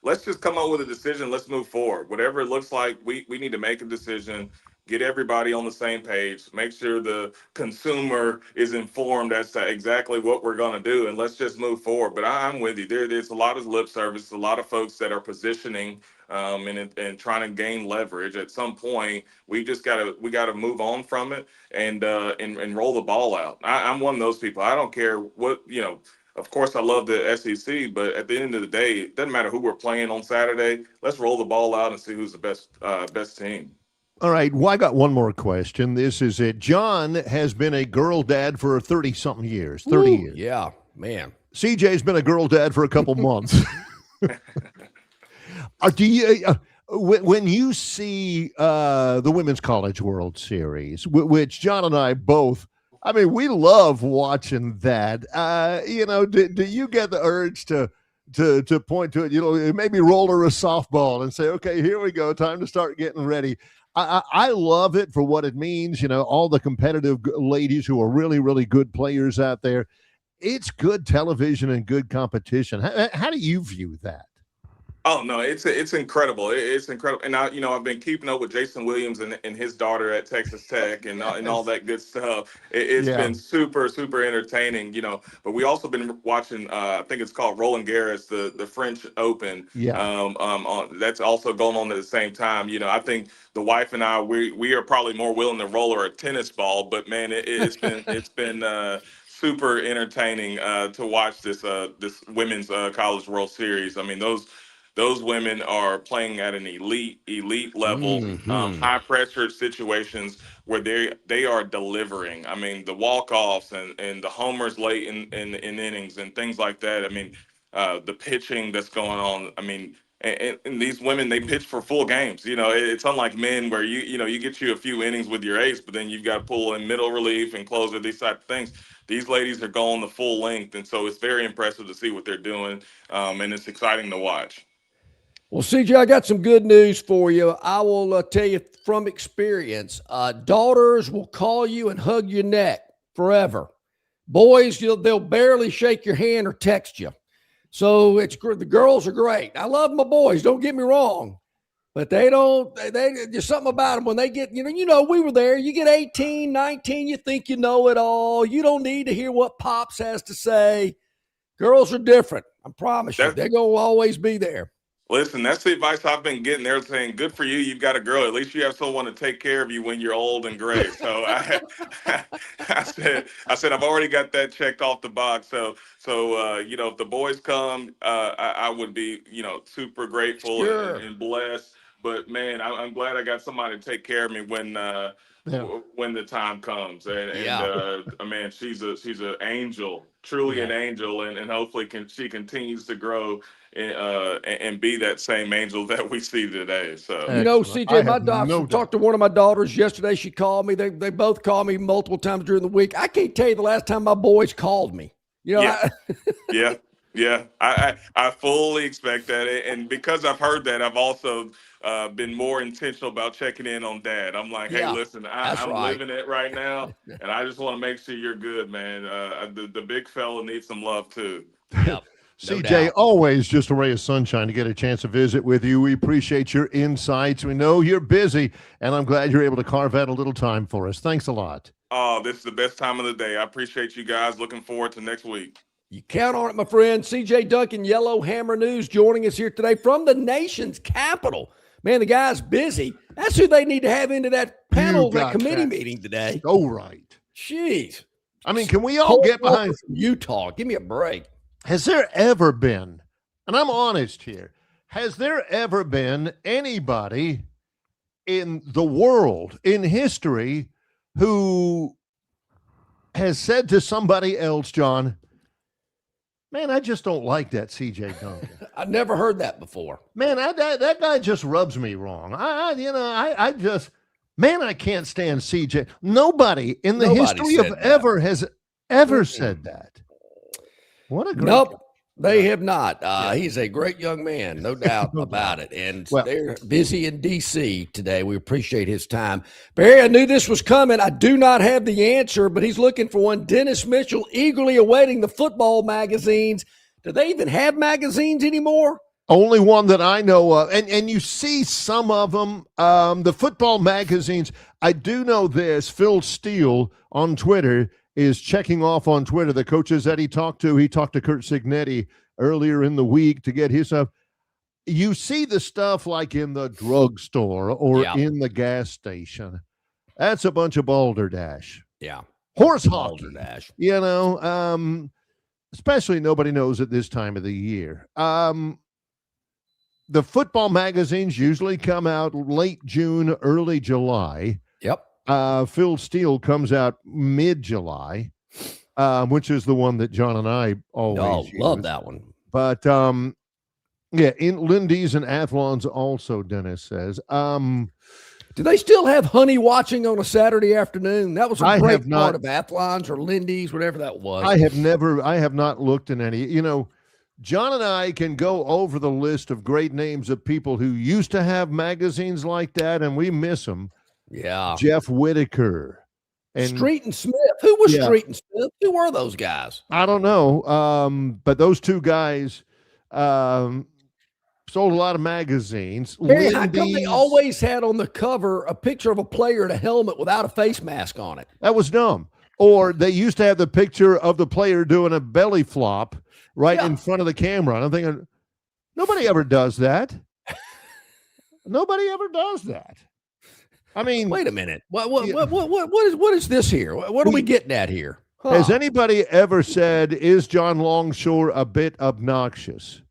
let's just come up with a decision. Let's move forward. Whatever it looks like, we need to make a decision. Get everybody on the same page. Make sure the consumer is informed as to exactly what we're going to do, and let's just move forward. But I'm with you. There's a lot of lip service, a lot of folks that are positioning and trying to gain leverage. At some point, we gotta move on from it and roll the ball out. I'm one of those people. I don't care what Of course, I love the SEC, but at the end of the day, it doesn't matter who we're playing on Saturday. Let's roll the ball out and see who's the best team. All right. Well, I got one more question. This is it. John has been a girl dad for 30-something years, 30 years. Yeah, man. CJ's been a girl dad for a couple months. Do you, when you see the Women's College World Series, which John and I both, I mean, we love watching that. Do you get the urge to point to it, maybe roll her a softball and say, okay, here we go, time to start getting ready. I love it for what it means, all the competitive ladies who are really, really good players out there. It's good television and good competition. How do you view that? Oh no, it's incredible. It's incredible, and I've been keeping up with Jason Williams and his daughter at Texas Tech and all that good stuff. It's been super entertaining, But we also been watching. I think it's called Roland Garros, the French Open. Yeah. That's also going on at the same time. I think the wife and I we are probably more willing to roll her a tennis ball, but man, it's been super entertaining to watch this women's college World Series. I mean, those women are playing at an elite level, high pressure situations where they are delivering. I mean, the walk-offs and the homers late in innings and things like that. I mean, the pitching that's going on. I mean, and these women, they pitch for full games. It's unlike men where you get you a few innings with your ace, but then you've got to pull in middle relief and closer, these type of things. These ladies are going the full length, and so it's very impressive to see what they're doing, and it's exciting to watch. Well, CJ, I got some good news for you. I will tell you from experience, daughters will call you and hug your neck forever. Boys, they'll barely shake your hand or text you. So the girls are great. I love my boys, don't get me wrong, but they there's something about them when they get, we were there. You get 18, 19, you think you know it all. You don't need to hear what Pops has to say. Girls are different. I promise you. They're going to always be there. Listen, that's the advice I've been getting. They're saying, good for you. You've got a girl. At least you have someone to take care of you when you're old and gray. So I said, I've already got that checked off the box. So if the boys come, I would be, super grateful and blessed. But man, I'm glad I got somebody to take care of me when the time comes. And man, she's an angel, truly an angel, and hopefully she continues to grow and be that same angel that we see today. So CJ, my daughter talked to one of my daughters yesterday. She called me. They both call me multiple times during the week. I can't tell you the last time my boys called me. Yeah. I fully expect that, and because I've heard that, I've also been more intentional about checking in on Dad. I'm like, hey, listen, I'm living it right now, and I just want to make sure you're good, man. The big fella needs some love too. Yep. CJ, always just a ray of sunshine to get a chance to visit with you. We appreciate your insights. We know you're busy, and I'm glad you're able to carve out a little time for us. Thanks a lot. Oh, this is the best time of the day. I appreciate you guys. Looking forward to next week. You count on it, my friend. CJ Duncan, Yellow Hammer News, joining us here today from the nation's capital. Man, the guy's busy. That's who they need to have into that panel, that committee meeting today. Oh, right. Jeez. I mean, can we all get behind Utah? Give me a break. Has there ever been, and I'm honest here, has there ever been anybody in the world, in history, who has said to somebody else, John, man, I just don't like that CJ Duncan. I've never heard that before. Man, that guy just rubs me wrong. I can't stand CJ. Nobody in the history of ever has ever said that. What a great guy. They have not. He's a great young man, no doubt about it. And they're busy in D.C. today. We appreciate his time. Barry, I knew this was coming. I do not have the answer, but he's looking for one. Dennis Mitchell eagerly awaiting the football magazines. Do they even have magazines anymore? Only one that I know of. And you see some of them, the football magazines. I do know this. Phil Steele on Twitter is checking off on Twitter the coaches that he talked to. He talked to Kurt Signetti earlier in the week to get his stuff. You see the stuff like in the drugstore or in the gas station. That's a bunch of balderdash. Yeah. Horse hockey. Balderdash. especially nobody knows at this time of the year. The football magazines usually come out late June, early July. Yep. Phil Steele comes out mid-July, which is the one that John and I always use. Love that one. But yeah, in Lindy's and Athlon's also, Dennis says. Do they still have honey watching on a Saturday afternoon? That was a great part of Athlon's or Lindy's, whatever that was. I have not looked in any. You know, John and I can go over the list of great names of people who used to have magazines like that, and we miss them. Yeah. Jeff Whitaker. And Street and Smith. Who was Street and Smith? Who were those guys? I don't know. But those two guys sold a lot of magazines. How come they always had on the cover a picture of a player in a helmet without a face mask on it? That was dumb. Or they used to have the picture of the player doing a belly flop in front of the camera. And I'm thinking, nobody ever does that. Nobody ever does that. I mean, wait a minute. What is this here? What are we getting at here? Huh. Has anybody ever said, is John Longshore a bit obnoxious?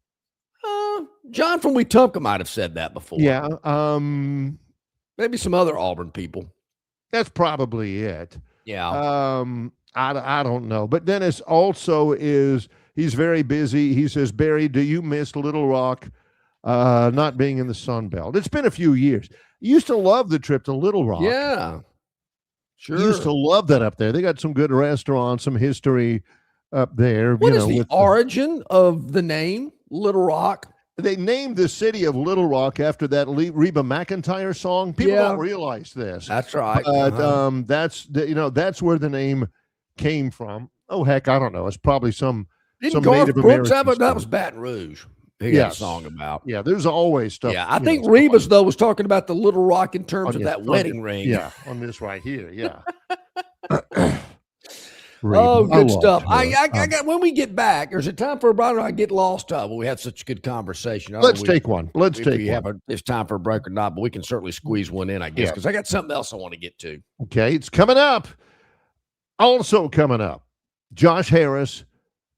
John from Wetumpka might have said that before. Yeah. Maybe some other Auburn people. That's probably it. Yeah. I don't know. But Dennis also he's very busy. He says, Barry, do you miss Little Rock not being in the Sun Belt? It's been a few years. You used to love the trip to Little Rock. Yeah. Sure. You used to love that up there. They got some good restaurants, some history up there. What is the origin of the name Little Rock? They named the city of Little Rock after that Reba McEntire song. People don't realize this. That's right. But that's where the name came from. Oh heck, I don't know. It's probably some Native American. That was Baton Rouge. He had a song about. Yeah, there's always stuff. Yeah, I think Reba's though was talking about the Little Rock in terms of that wedding ring. Yeah, on this right here. Yeah. Oh, good stuff. I got when we get back, or is it time for a break? I get lost. Well, we had such a good conversation. Let's take one. It's time for a break or not, but we can certainly squeeze one in, I guess, because I got something else I want to get to. Okay, it's coming up. Also coming up, Josh Harris,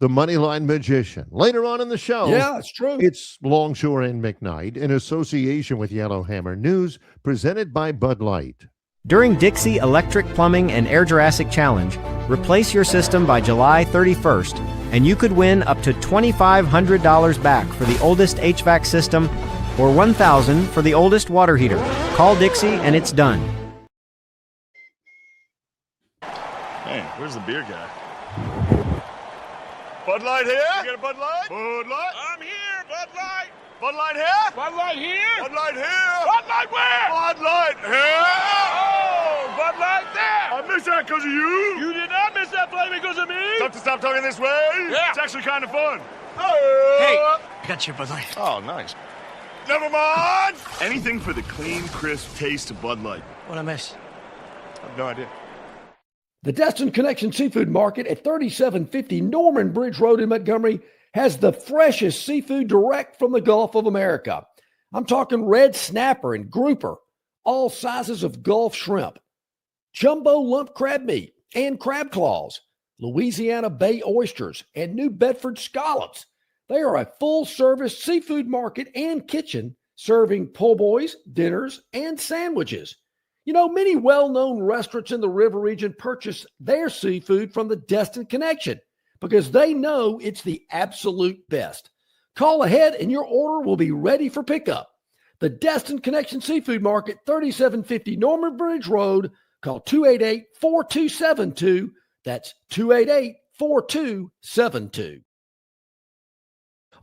the Moneyline Magician. Later on in the show. Yeah, it's true. It's Longshore and McKnight in association with Yellowhammer News, presented by Bud Light. During Dixie Electric Plumbing and Air Jurassic Challenge, replace your system by July 31st, and you could win up to $2,500 back for the oldest HVAC system or $1,000 for the oldest water heater. Call Dixie and it's done. Man, where's the beer guy? Bud Light here? You got a Bud Light? Bud Light? I'm here, Bud Light. Bud Light here? Bud Light here? Bud Light here? Bud Light where? Bud Light here? Oh, Bud Light there. I missed that because of you. You did not miss that play because of me. Tough to stop talking this way? Yeah. It's actually kind of fun. Hey, I got your Bud Light. Oh, nice. Never mind. Anything for the clean, crisp taste of Bud Light. What'd I miss? I have no idea. The Destin Connection Seafood Market at 3750 Norman Bridge Road in Montgomery has the freshest seafood direct from the Gulf of America. I'm talking red snapper and grouper, all sizes of Gulf shrimp, jumbo lump crab meat and crab claws, Louisiana Bay oysters, and New Bedford scallops. They are a full-service seafood market and kitchen serving po' boys, dinners, and sandwiches. You know, many well-known restaurants in the river region purchase their seafood from the Destin Connection because they know it's the absolute best. Call ahead and your order will be ready for pickup. The Destin Connection Seafood Market, 3750 Norman Bridge Road. Call 288-4272. That's 288-4272.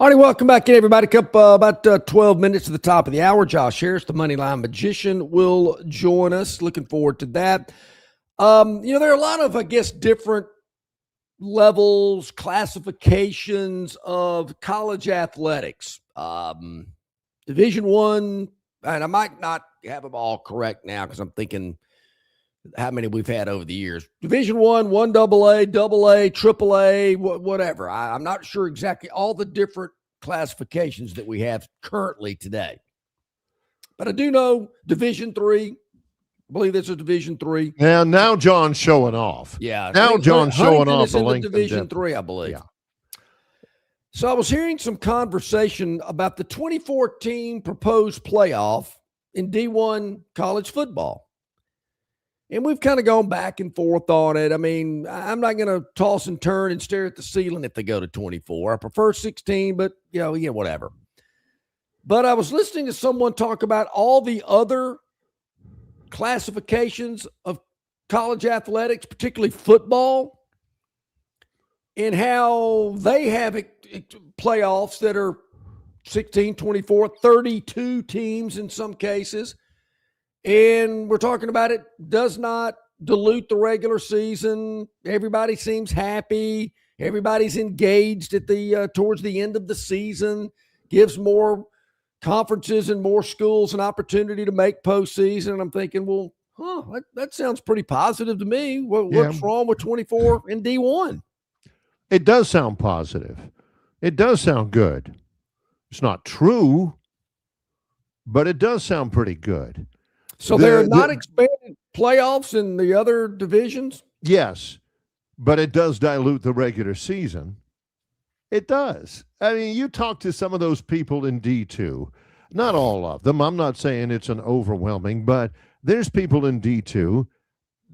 All right, welcome back in, everybody. About 12 minutes to the top of the hour. Josh Harris, the Moneyline Magician, will join us. Looking forward to that. There are a lot of, I guess, different levels, classifications of college athletics. Division I, and I might not have them all correct now because I'm thinking how many we've had over the years. Division I, 1AA, AA, AAA, whatever. I'm not sure exactly all the different classifications that we have currently today. But I do know Division III. I believe this is Division III. Now John's showing off. Yeah. Now John's showing off the Division III, I believe. Yeah. So I was hearing some conversation about the 2014 proposed playoff in D1 college football. And we've kind of gone back and forth on it. I mean, I'm not going to toss and turn and stare at the ceiling if they go to 24. I prefer 16, but, whatever. But I was listening to someone talk about all the other classifications of college athletics, particularly football, and how they have playoffs that are 16, 24, 32 teams in some cases. And we're talking about it does not dilute the regular season. Everybody seems happy. Everybody's engaged at the towards the end of the season, gives more conferences and more schools an opportunity to make postseason. And I'm thinking, well, that sounds pretty positive to me. What's wrong with 24 and D1? It does sound positive. It does sound good. It's not true, but it does sound pretty good. So there are not expanded playoffs in the other divisions? Yes, but it does dilute the regular season. It does. I mean, you talk to some of those people in D2, not all of them. I'm not saying it's an overwhelming, but there's people in D2.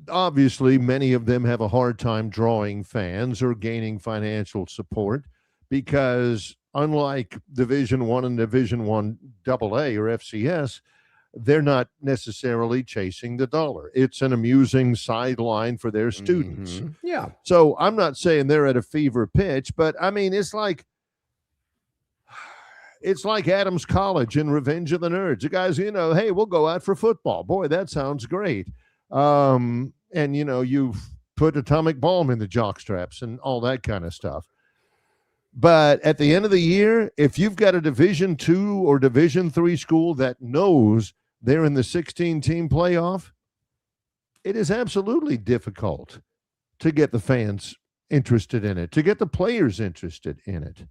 Obviously, many of them have a hard time drawing fans or gaining financial support because unlike Division I and Division I AA or FCS, they're not necessarily chasing the dollar. It's an amusing sideline for their students. Mm-hmm. Yeah. So I'm not saying they're at a fever pitch, but I mean, it's like Adams College in Revenge of the Nerds. The guys, hey, we'll go out for football. Boy, that sounds great. And, you've put atomic bomb in the jock straps and all that kind of stuff. But at the end of the year, if you've got a Division II or Division III school that knows they're in the 16-team playoff, it is absolutely difficult to get the fans interested in it, to get the players interested in it.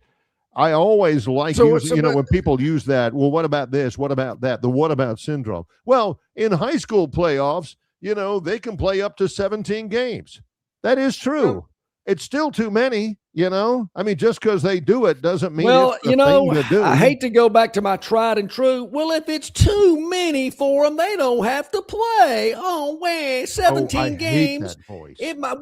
I always like when people use that, well, what about this? What about that? The what about syndrome. Well, in high school playoffs, they can play up to 17 games. That is true. It's still too many, I mean, just because they do it doesn't mean it's the thing to do. I hate to go back to my tried and true. Well, if it's too many for them, they don't have to play. Oh, man, 17 games.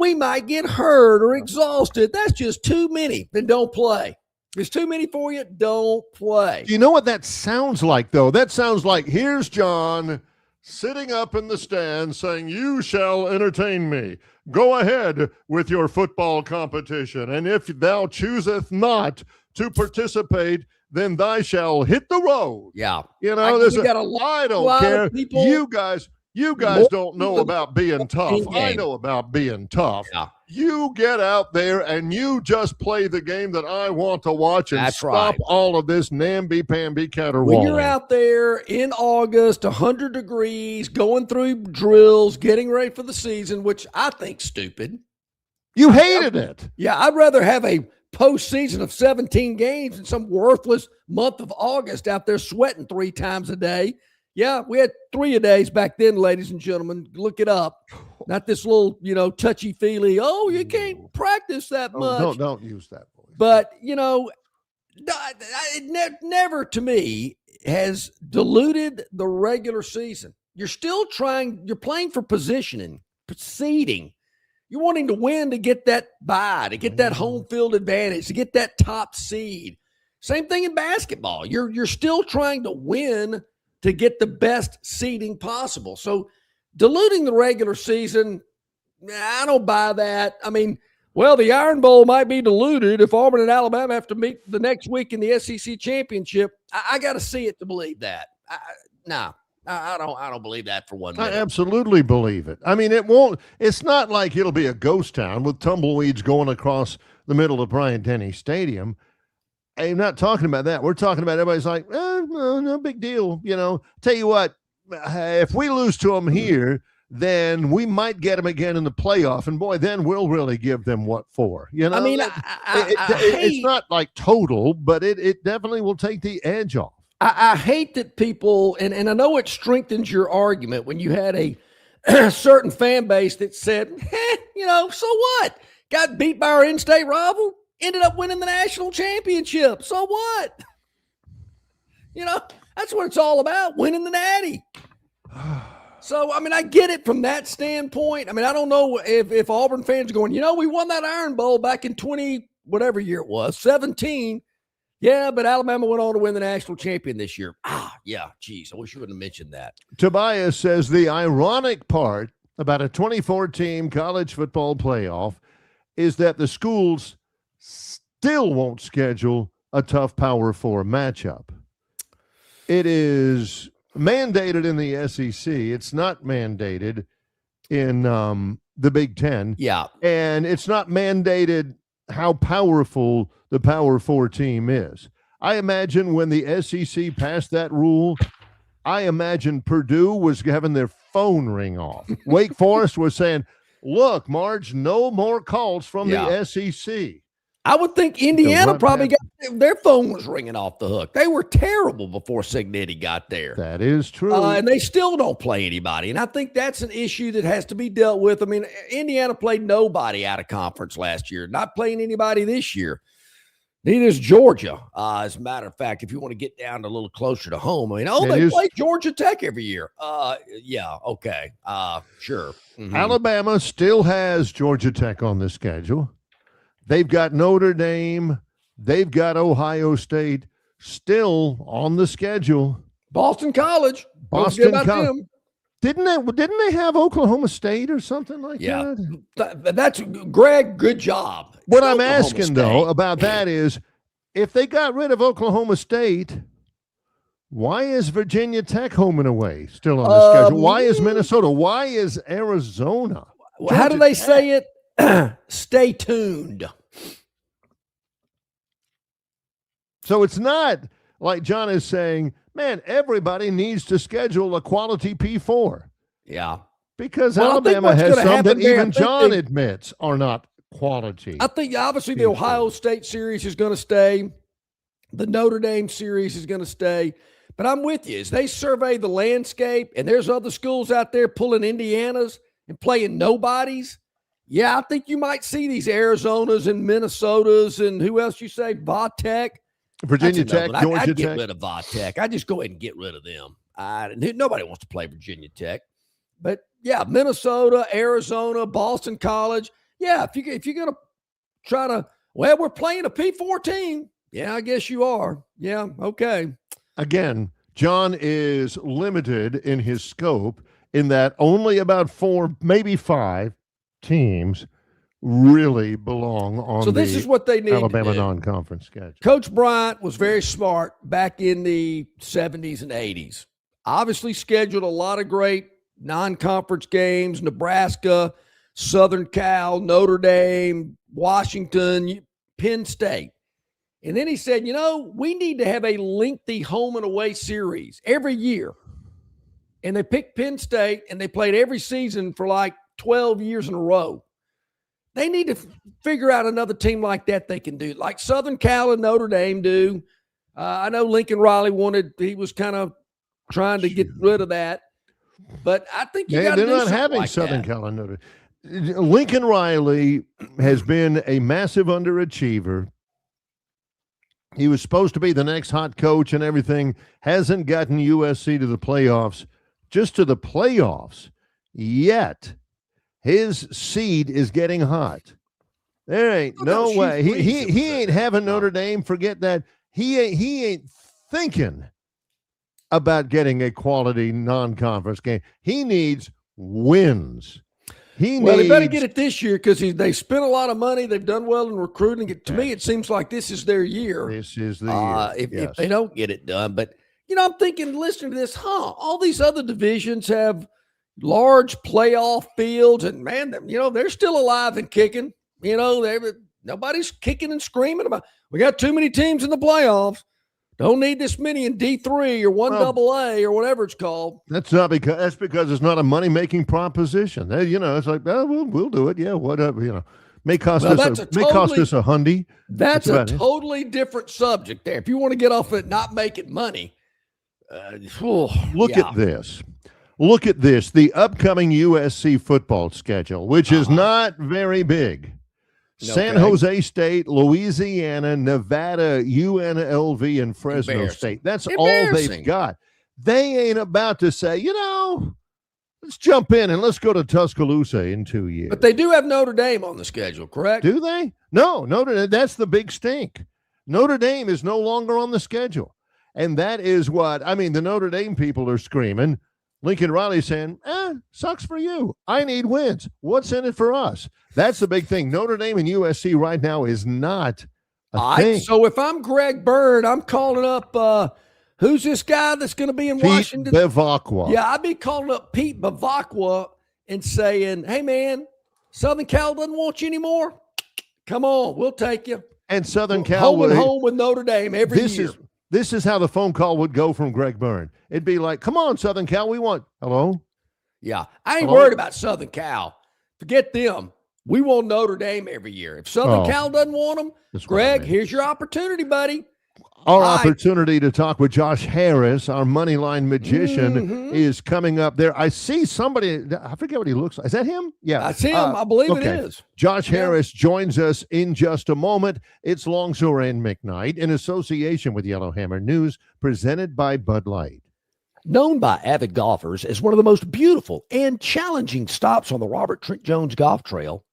We might get hurt or exhausted. That's just too many. Then don't play. If it's too many for you, don't play. Do you know what that sounds like, though? That sounds like, here's John sitting up in the stands saying, you shall entertain me. Go ahead with your football competition. And if thou chooseth not to participate, then thou shall hit the road. Yeah. I don't care. You guys don't know about being tough. I know about being tough. Yeah. You get out there and you just play the game that I want to watch and stop all of this namby-pamby caterwauling. When you're out there in August, 100 degrees, going through drills, getting ready for the season, which I think stupid. You hated it. Yeah, I'd rather have a postseason of 17 games in some worthless month of August out there sweating 3 times a day. Yeah, we had 3 a days back then, ladies and gentlemen. Look it up. Not this little, touchy-feely, you can't practice that much. No, don't use that voice. But, it never, to me, has diluted the regular season. You're still you're playing for positioning, seeding. You're wanting to win to get that bye, to get that home field advantage, to get that top seed. Same thing in basketball. You're still trying to win to get the best seeding possible. So diluting the regular season, I don't buy that. I mean, the Iron Bowl might be diluted if Auburn and Alabama have to meet the next week in the SEC championship. I got to see it to believe that. I don't believe that for 1 minute. I absolutely believe it. I mean, it's not like it'll be a ghost town with tumbleweeds going across the middle of Bryant-Denny Stadium. I'm not talking about that. We're talking about everybody's like, no big deal. Tell you what, if we lose to them here, then we might get them again in the playoff. And boy, then we'll really give them what for. I mean, it's not like total, but it definitely will take the edge off. I hate that people, and I know it strengthens your argument when you had a certain fan base that said, so what? Got beat by our in-state rival? ended up winning the national championship. So what? That's what it's all about, winning the Natty. So, I mean, I get it from that standpoint. I mean, I don't know if Auburn fans are going, we won that Iron Bowl back in 20, whatever year it was, 17. Yeah, but Alabama went on to win the national champion this year. Yeah, geez, I wish you wouldn't have mentioned that. Tobias says the ironic part about a 24-team college football playoff is that the schools still won't schedule a tough Power 4 matchup. It is mandated in the SEC. It's not mandated in the Big Ten. Yeah. And it's not mandated how powerful the Power 4 team is. I imagine when the SEC passed that rule, I imagine Purdue was having their phone ring off. Wake Forest was saying, look, Marge, no more calls from the SEC. I would think Indiana probably got their phone was ringing off the hook. They were terrible before Cignetti got there. That is true. And they still don't play anybody. And I think that's an issue that has to be dealt with. I mean, Indiana played nobody out of conference last year, not playing anybody this year. Neither is Georgia. As a matter of fact, if you want to get down a little closer to home, I mean, they play Georgia Tech every year. Yeah, okay, sure. Mm-hmm. Alabama still has Georgia Tech on the schedule. They've got Notre Dame. They've got Ohio State still on the schedule. Boston College. Boston College. Didn't they have Oklahoma State or something like that? That's Greg. Good job. What I'm asking though about that is, if they got rid of Oklahoma State, why is Virginia Tech home and away still on the schedule? Why is Minnesota? Why is Arizona? How do they say it? Stay tuned. So it's not like John is saying, man, everybody needs to schedule a quality P4. Yeah. Because Alabama has some that even John admits are not quality. I think obviously the Ohio State series is going to stay. The Notre Dame series is going to stay. But I'm with you. As they survey the landscape, and there's other schools out there pulling Indianas and playing nobodies, yeah, I think you might see these Arizonas and Minnesotas and who else you say? Vatech. Virginia Tech, Georgia Tech. I'd get rid of Vatech. I'd just go ahead and get rid of them. Nobody wants to play Virginia Tech. But, yeah, Minnesota, Arizona, Boston College. Yeah, if you're going to try to, we're playing a P4 team. Yeah, I guess you are. Yeah, okay. Again, John is limited in his scope in that only about 4, maybe 5 teams really belong on this is what they need Alabama non-conference schedule. Coach Bryant was very smart back in the 70s and 80s. Obviously scheduled a lot of great non-conference games, Nebraska, Southern Cal, Notre Dame, Washington, Penn State. And then he said, we need to have a lengthy home and away series every year. And they picked Penn State, and they played every season for like 12 years in a row. They need to figure out another team like that they can do, like Southern Cal and Notre Dame do. I know Lincoln Riley he was kind of trying to get rid of that. But I think you got to do something like that. They're not having Southern Cal and Notre Dame. Lincoln Riley has been a massive underachiever. He was supposed to be the next hot coach and everything. Hasn't gotten USC to the playoffs, just to the playoffs yet. His seed is getting hot. There ain't no way. He ain't having Notre Dame. Forget that. He ain't thinking about getting a quality non-conference game. He needs wins. They better get it this year because they spent a lot of money. They've done well in recruiting. To me, it seems like this is their year. This is the year. If they don't get it done. But, I'm thinking, listening to this, all these other divisions have large playoff fields, and man, they're still alive and kicking. Nobody's kicking and screaming about, we got too many teams in the playoffs. Don't need this many in D3 or 1AA or whatever it's called. That's because it's not a money-making proposition. It's like, we'll do it. Yeah, whatever. May cost us $100. That's a totally different subject there. If you want to get off it not making money, look at this. Look at this. The upcoming USC football schedule, which is not very big. San Jose State, Louisiana, Nevada, UNLV, and Fresno State. That's all they've got. They ain't about to say, let's jump in and let's go to Tuscaloosa in 2 years. But they do have Notre Dame on the schedule, correct? Do they? No, that's the big stink. Notre Dame is no longer on the schedule. And that is the Notre Dame people are screaming. Lincoln Riley saying, sucks for you. I need wins. What's in it for us? That's the big thing. Notre Dame and USC right now is not a thing. So if I'm Greg Bird, I'm calling up, who's this guy that's going to be in Washington? Pete Bevacqua. Yeah, I'd be calling up Pete Bevacqua and saying, hey, man, Southern Cal doesn't want you anymore. Come on, we'll take you. And Southern Cal home with Notre Dame every year. This is how the phone call would go from Greg Byrne. It'd be like, come on, Southern Cal, we want. Hello? Yeah, I ain't worried about Southern Cal. Forget them. We want Notre Dame every year. If Southern Cal doesn't want them, Greg, here's your opportunity, buddy. Our opportunity to talk with Josh Harris, our Moneyline magician, is coming up there. I see somebody, I forget what he looks like. Is that him? Yeah. That's him. I believe it is. Josh Harris joins us in just a moment. It's Longshore and McKnight in association with Yellowhammer News, presented by Bud Light. Known by avid golfers as one of the most beautiful and challenging stops on the Robert Trent Jones Golf Trail,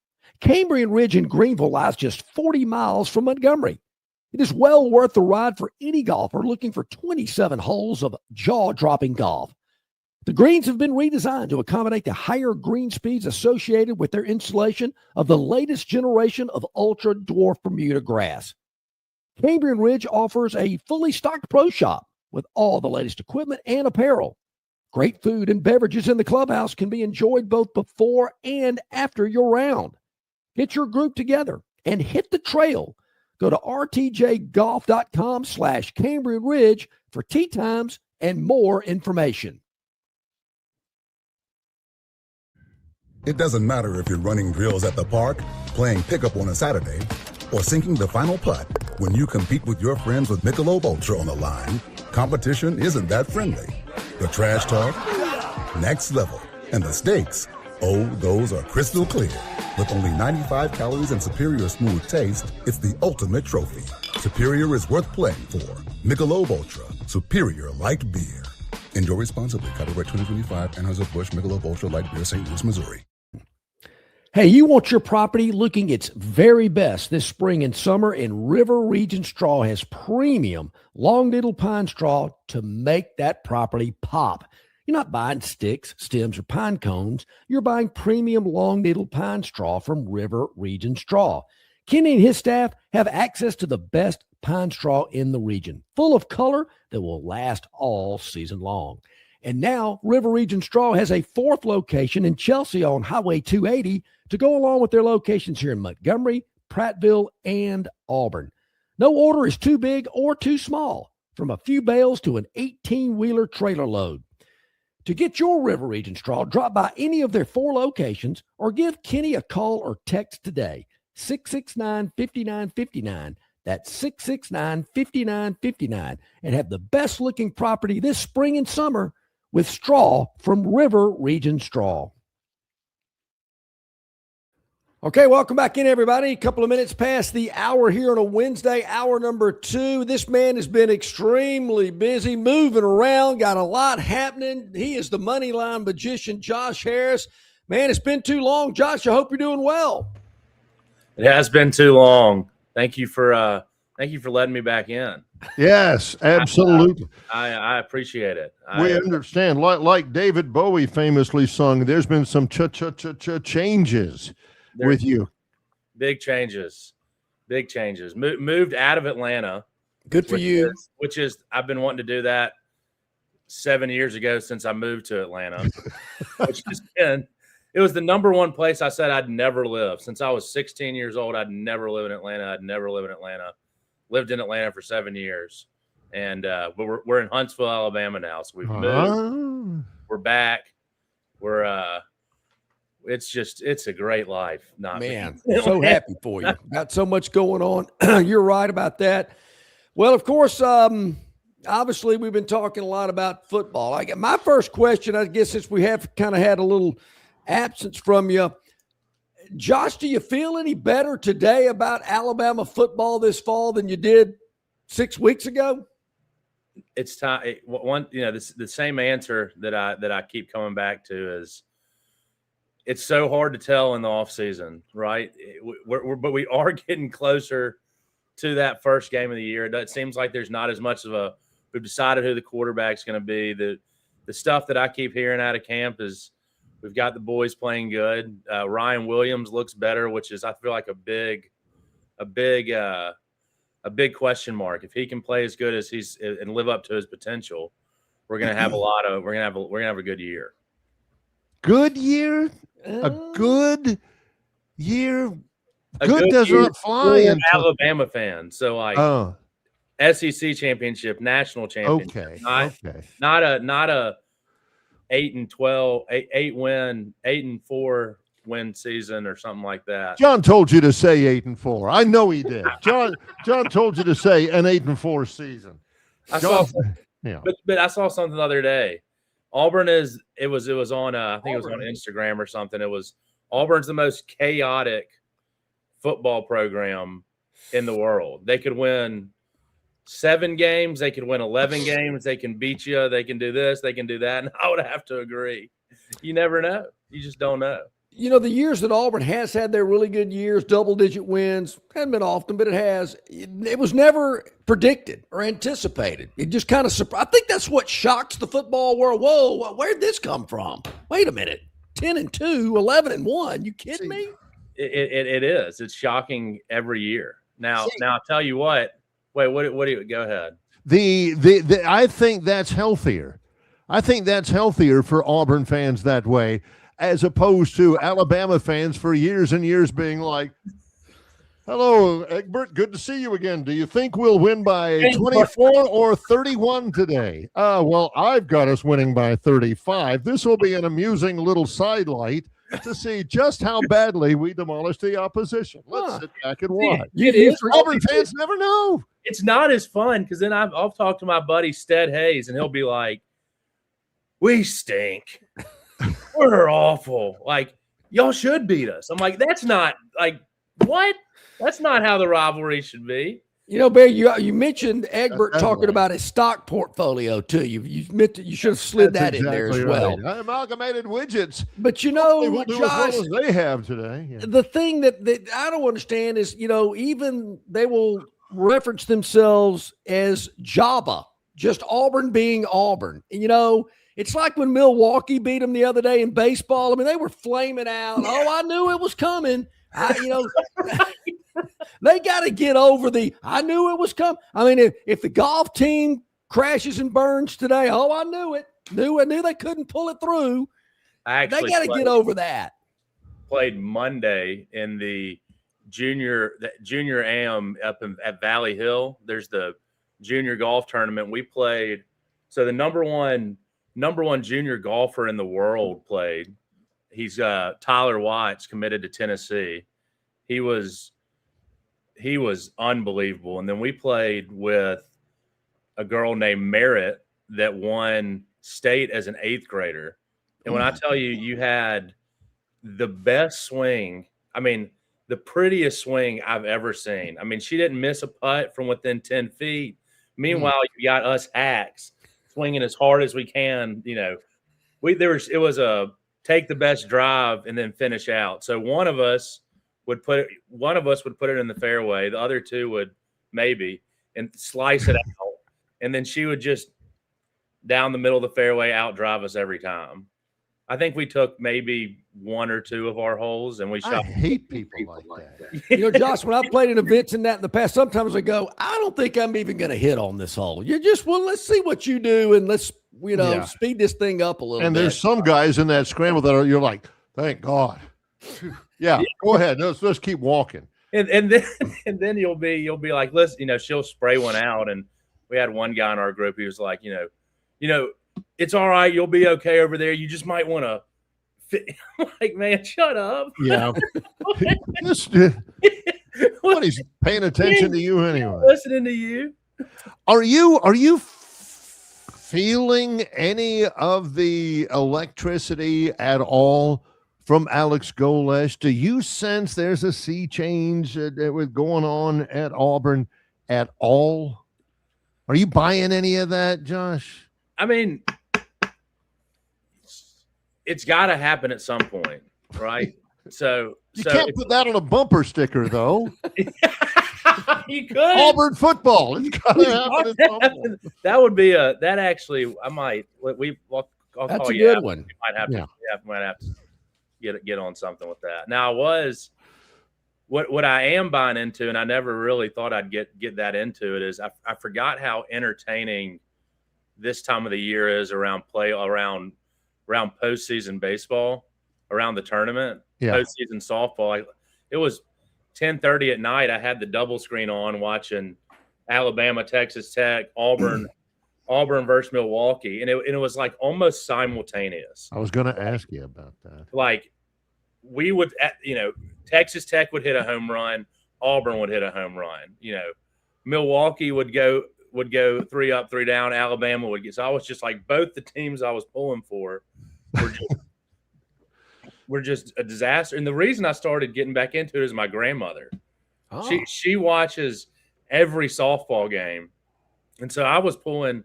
Cambrian Ridge in Greenville lies just 40 miles from Montgomery. It is well worth the ride for any golfer looking for 27 holes of jaw-dropping golf. The greens have been redesigned to accommodate the higher green speeds associated with their installation of the latest generation of ultra-dwarf Bermuda grass. Cambrian Ridge offers a fully stocked pro shop with all the latest equipment and apparel. Great food and beverages in the clubhouse can be enjoyed both before and after your round. Get your group together and hit the trail. Go to rtjgolf.com/Cambrian Ridge for tee times and more information. It doesn't matter if you're running drills at the park, playing pickup on a Saturday, or sinking the final putt. When you compete with your friends with Michelob Ultra on the line, competition isn't that friendly. The trash talk, next level, and the stakes, those are crystal clear. With only 95 calories and superior smooth taste, it's the ultimate trophy. Superior is worth playing for. Michelob Ultra, superior light beer. Enjoy responsibly. Copyright 2025, Anheuser-Busch Michelob Ultra Light Beer, St. Louis, Missouri. Hey, you want your property looking its very best this spring and summer, and River Region Straw has premium long needle pine straw to make that property pop. You're not buying sticks, stems, or pine cones. You're buying premium long needle pine straw from River Region Straw. Kenny and his staff have access to the best pine straw in the region, full of color that will last all season long. And now River Region Straw has a fourth location in Chelsea on Highway 280 to go along with their locations here in Montgomery, Prattville, and Auburn. No order is too big or too small, from a few bales to an 18-wheeler trailer load. To get your River Region Straw, drop by any of their 4 locations or give Kenny a call or text today, 669-5959. That's 669-5959, and have the best looking property this spring and summer with straw from River Region Straw. Okay, welcome back in, everybody. A couple of minutes past the hour here on a Wednesday, hour number 2. This man has been extremely busy, moving around, got a lot happening. He is the Moneyline magician, Josh Harris. Man, it's been too long. Josh, I hope you're doing well. It has been too long. Thank you for letting me back in. Yes, absolutely. I appreciate it. We understand. Like David Bowie famously sung, there's been some changes with you. Big changes. Moved out of Atlanta. Good for you. Which is I've been wanting to do that 7 years ago since I moved to Atlanta. It was the number one place I said I'd never live. Since I was 16 years old, I'd never live in Atlanta. Lived in Atlanta for 7 years. And but we're in Huntsville, Alabama now. So we've moved. We're back. It's a great life. So happy for you. Got so much going on. You're right about that. Well, of course, obviously we've been talking a lot about football. My first question, I guess, since we have kind of had a little absence from you, Josh, do you feel any better today about Alabama football this fall than you did 6 weeks ago? It's time. The same answer that I keep coming back to is it's so hard to tell in the off season, right? But we are getting closer to that first game of the year. It seems like there's not as much of we've decided who the quarterback's going to be. The stuff that I keep hearing out of camp is we've got the boys playing good. Ryan Williams looks better, which is, I feel like, a big question mark. If he can play as good as and live up to his potential, we're going to have we're going to have a good year. Good year? A good year? Good does not fly in Alabama fans. So like SEC championship, national championship. Okay. Not a 8-12, 8-4 win season or something like that. John told you to say 8-4. I know he did. John told you to say an 8-4 season. But I saw something the other day. Auburn it was on I think it was on Instagram or something. It was Auburn's the most chaotic football program in the world. They could win 7 games, they could win 11 games, they can beat you, they can do this, they can do that, and I would have to agree. You never know. You just don't know. You know, the years that Auburn has had their really good years, double-digit wins, hadn't been often, but it has. It was never predicted or anticipated. It just kind of surprised. I think that's what shocks the football world. Whoa, where'd this come from? Wait a minute. 10-2, 11-1. You kidding me? It is. It's shocking every year. Now I'll tell you what. Wait, what do you go ahead? I think that's healthier. I think that's healthier for Auburn fans that way, as opposed to Alabama fans for years and years being like, hello, Egbert, good to see you again. Do you think we'll win by 24 or 31 today? Well, I've got us winning by 35. This will be an amusing little sidelight to see just how badly we demolish the opposition. Let's sit back and watch. Auburn fans never know. It's not as fun because then I'll talk to my buddy Stead Hayes and he'll be like, we stink. We're awful. Like, y'all should beat us. I'm like, that's not like what? That's not how the rivalry should be. You know, Barry, you mentioned Egbert talking about his stock portfolio too. You should have slid that in there as well. Right. Amalgamated widgets. But you know, we'll do Josh, as well as they have today. Yeah. The thing that I don't understand is, you know, even they will reference themselves as Java, just Auburn being Auburn. And, you know, it's like when Milwaukee beat them the other day in baseball. I mean, they were flaming out. Oh, I knew it was coming. They got to get over I knew it was coming. I mean, if the golf team crashes and burns today, oh, I knew it. I knew they couldn't pull it through. They got to get over that. Played Monday in the junior AM up at Valley Hill. There's the junior golf tournament. We played. So the number one junior golfer in the world played. He's Tyler Watts, committed to Tennessee. He was unbelievable. And then we played with a girl named Merritt that won state as an 8th grader. And when I tell you, you had the best swing, I mean, the prettiest swing I've ever seen. I mean, she didn't miss a putt from within 10 feet. Meanwhile, you got us hacks swinging as hard as we can. You know, it was a take the best drive and then finish out. So one of us would put it in the fairway. The other two would maybe and slice it out. And then she would just down the middle of the fairway out drive us every time. I think we took maybe 1 or 2 of our holes and we shot. I hate people like that. You know, Josh, when I've played in events in the past, sometimes I go, I don't think I'm even going to hit on this hole. Let's see what you do and let's, speed this thing up a little bit. And there's some guys in that scramble that you're like, thank God. Yeah, go ahead. Let's keep walking. And then you'll be like, listen, she'll spray one out. And we had one guy in our group. He was like, it's all right. You'll be okay over there. You just might want to. I'm like, man, shut up. Yeah. What, he's paying attention to you anyway. Listening to you. Are you feeling any of the electricity at all from Alex Golesh. Do you sense there's a sea change that was going on at Auburn at all? Are you buying any of that, Josh? I mean, it's got to happen at some point, right? So you can't put that on a bumper sticker, though. You could. Auburn football. It's got to happen at some point. That would be that actually. I might. I'll That's call a you good out. one. We might have to. Yeah, might have to get on something with that. Now, what I am buying into, and I never really thought I'd get that into it, is I forgot how entertaining this time of the year is around postseason baseball, around the tournament, postseason softball. It was 10:30 at night. I had the double screen on watching Alabama, Texas Tech, Auburn versus Milwaukee, and it was like almost simultaneous. I was going to ask you about that. Like we would, Texas Tech would hit a home run, Auburn would hit a home run. Milwaukee would go 3 up, 3 down. Alabama would get. So I was just like, both the teams I was pulling for were just a disaster. And the reason I started getting back into it is my grandmother. Oh. She watches every softball game, and so I was pulling.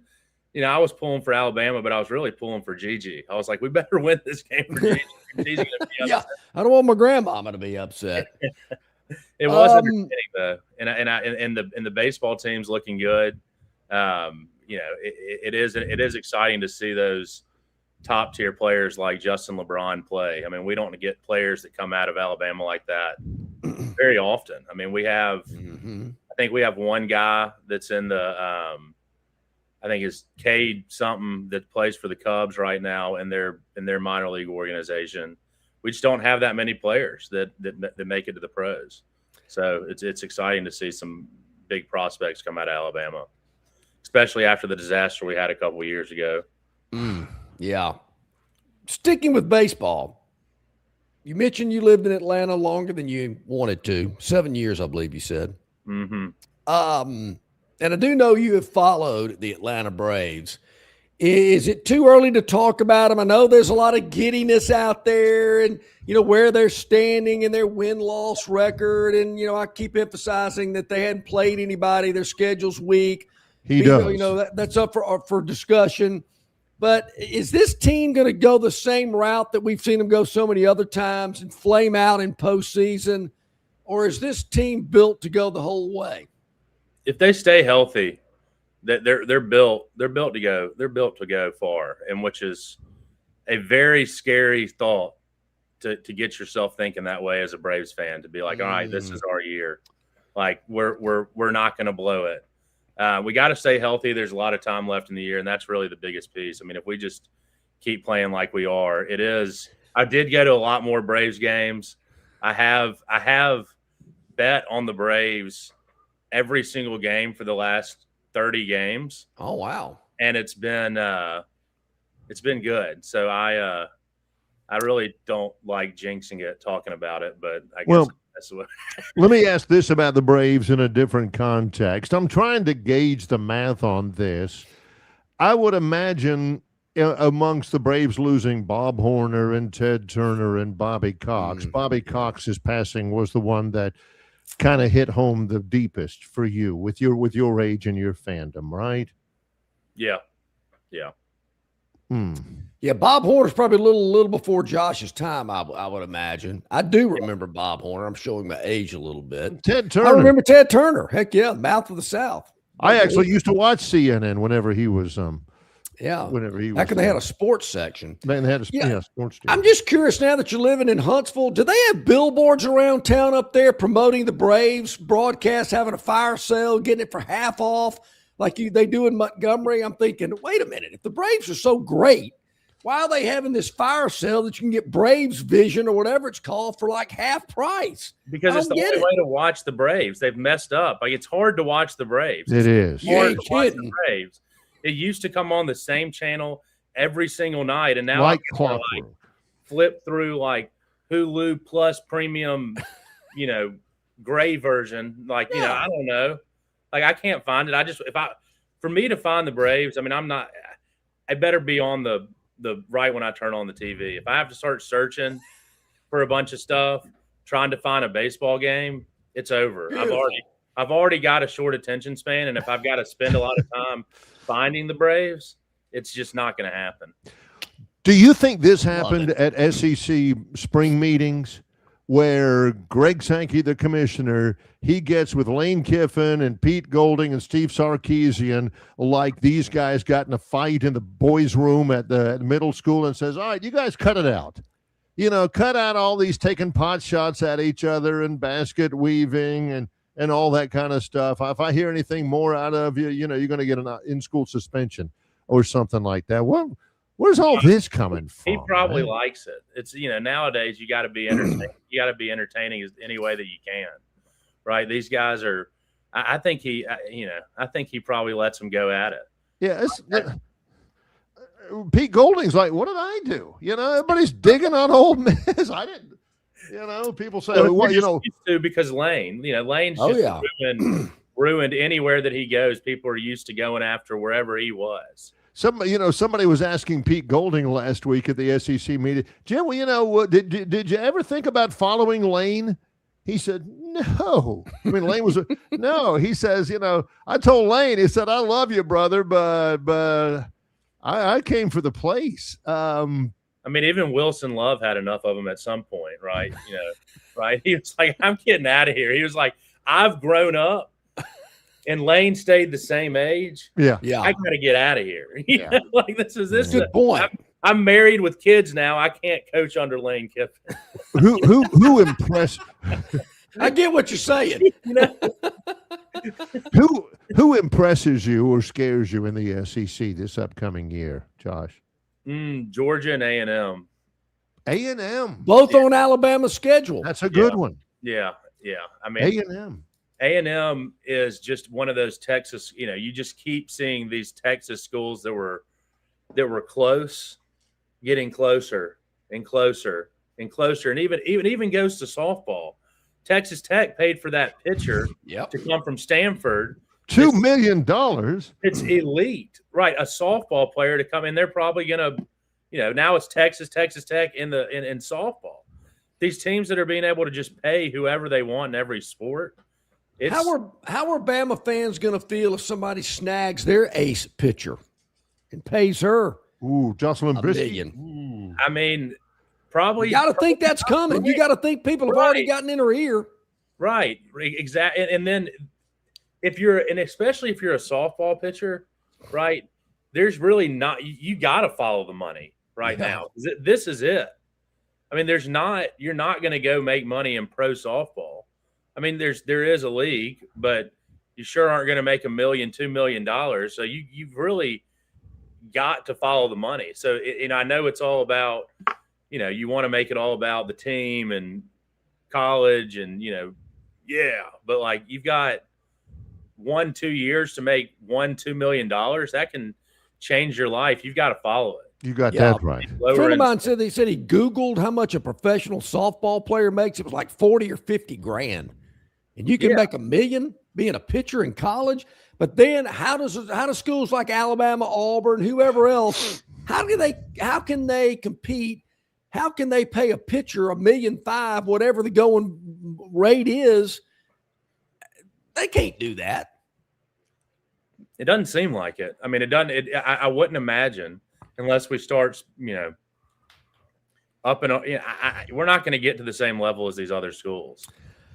I was pulling for Alabama, but I was really pulling for Gigi. I was like, we better win this game for Gigi. Gigi's gonna be upset. I don't want my grandmama to be upset. It was entertaining though, and the baseball team's looking good. It is exciting to see those top tier players like Justin LeBron play. I mean, we don't get players that come out of Alabama like that very often. I mean, we have, I think we have one guy that's in the, I think it's Cade something that plays for the Cubs right now in their minor league organization. We just don't have that many players that make it to the pros. So it's exciting to see some big prospects come out of Alabama, especially after the disaster we had a couple of years ago. Yeah. Sticking with baseball, you mentioned you lived in Atlanta longer than you wanted to. 7 years, I believe you said. Mm-hmm. And I do know you have followed the Atlanta Braves. Is it too early to talk about them? I know there's a lot of giddiness out there and, where they're standing and their win-loss record. And, I keep emphasizing that they hadn't played anybody. Their schedule's weak. He does. That's up for discussion. But is this team going to go the same route that we've seen them go so many other times and flame out in postseason? Or is this team built to go the whole way? If they stay healthy, they're built to go far, and which is a very scary thought to get yourself thinking that way as a Braves fan, to be like, all right, this is our year. Like we're not going to blow it. We got to stay healthy. There's a lot of time left in the year, and that's really the biggest piece. I mean, if we just keep playing like we are, it is. I did go to a lot more Braves games. I have bet on the Braves every single game for the last 30 games. Oh, wow. And it's been good. So I really don't like jinxing it, talking about it, but I guess that's what. Let me ask this about the Braves in a different context. I'm trying to gauge the math on this. I would imagine amongst the Braves losing Bob Horner and Ted Turner and Bobby Cox, Bobby Cox's passing was the one that kind of hit home the deepest for you with your age and your fandom, right? Yeah. Yeah, Bob Horner's probably a little before Josh's time, I would imagine. I do remember Bob Horner. I'm showing my age a little bit. Ted Turner. I remember Ted Turner. Heck yeah, mouth of the South. I actually used to watch CNN whenever he was whenever he was back when they had a sports section. They had a sports team. I'm just curious, now that you're living in Huntsville, do they have billboards around town up there promoting the Braves broadcast, having a fire sale, getting it for half off like they do in Montgomery? I'm thinking, wait a minute, if the Braves are so great, why are they having this fire sale that you can get Braves Vision or whatever it's called for like half price? Because it's the only way to watch the Braves. They've messed up. Like, it's hard to watch the Braves. It is. You ain't kidding. The Braves. It used to come on the same channel every single night, and now like I can flip through like Hulu Plus Premium, gray version. Like, I don't know. Like, I can't find it. For me to find the Braves, I mean, I better be on the right when I turn on the TV. If I have to start searching, for a bunch of stuff, trying to find a baseball game, it's over. Beautiful. I've already got a short attention span, and if I've got to spend a lot of time finding the Braves, it's just not going to happen. Do you think this happened at SEC spring meetings where Greg Sankey, the commissioner, he gets with Lane Kiffin and Pete Golding and Steve Sarkisian, like these guys got in a fight in the boys' room at the middle school and says, all right, you guys cut it out. Cut out all these taking pot shots at each other and basket weaving and all that kind of stuff. If I hear anything more out of you, you're going to get an in-school suspension or something like that. Where's all this coming from? He probably likes it. It's nowadays you got to be entertaining. You got to be entertaining any way that you can, right? These guys are. I think he probably lets them go at it. Yeah, Pete Golding's like, what did I do? Everybody's digging on old Miss. I didn't. People say, used to because Lane's just ruined anywhere that he goes. People are used to going after wherever he was. Somebody was asking Pete Golding last week at the SEC meeting, Jim, did you ever think about following Lane? He said, no. I mean, Lane was, no. He says, I told Lane, he said, I love you, brother, but I came for the place. I mean, even Wilson Love had enough of him at some point, right? Right? He was like, I'm getting out of here. He was like, I've grown up. And Lane stayed the same age. Yeah. I got to get out of here. This is good point. I'm married with kids now. I can't coach under Lane Kiffin. Who impressed? I get what you're saying. Who impresses you or scares you in the SEC this upcoming year, Josh? Georgia and A&M. A&M. Both on Alabama's schedule. That's a good one. Yeah. I mean, A&M is just one of those Texas, you just keep seeing these Texas schools that were close, getting closer and closer and closer. And even goes to softball. Texas Tech paid for that pitcher to come from Stanford. $2 million. It's elite, right? A softball player to come in. They're probably going to, now it's Texas Tech in softball. These teams that are being able to just pay whoever they want in every sport. How are Bama fans going to feel if somebody snags their ace pitcher and pays her Jocelyn $1 Brisky? million? I mean, probably. You got to think that's coming. Right. You got to think people have already gotten in her ear. Right. Exactly. And then especially if you're a softball pitcher, right, there's really not – you got to follow the money now. This is it. I mean, you're not going to go make money in pro softball. I mean, there is a league, but you sure aren't going to make $1 million, $2 million. So you've really got to follow the money. So I know it's all about, you want to make it all about the team and college and but like you've got 1-2 years to make $1-2 million. That can change your life. You've got to follow it. You got that right. A friend of mine said he Googled how much a professional softball player makes. It was like 40 or 50 grand. And you can make $1 million being a pitcher in college. But then how do schools like Alabama, Auburn, whoever else, how can they compete? How can they pay a pitcher $1.5 million, whatever the going rate is? They can't do that. It doesn't seem like it. I mean, it doesn't. I wouldn't imagine unless we start, up and we're not going to get to the same level as these other schools,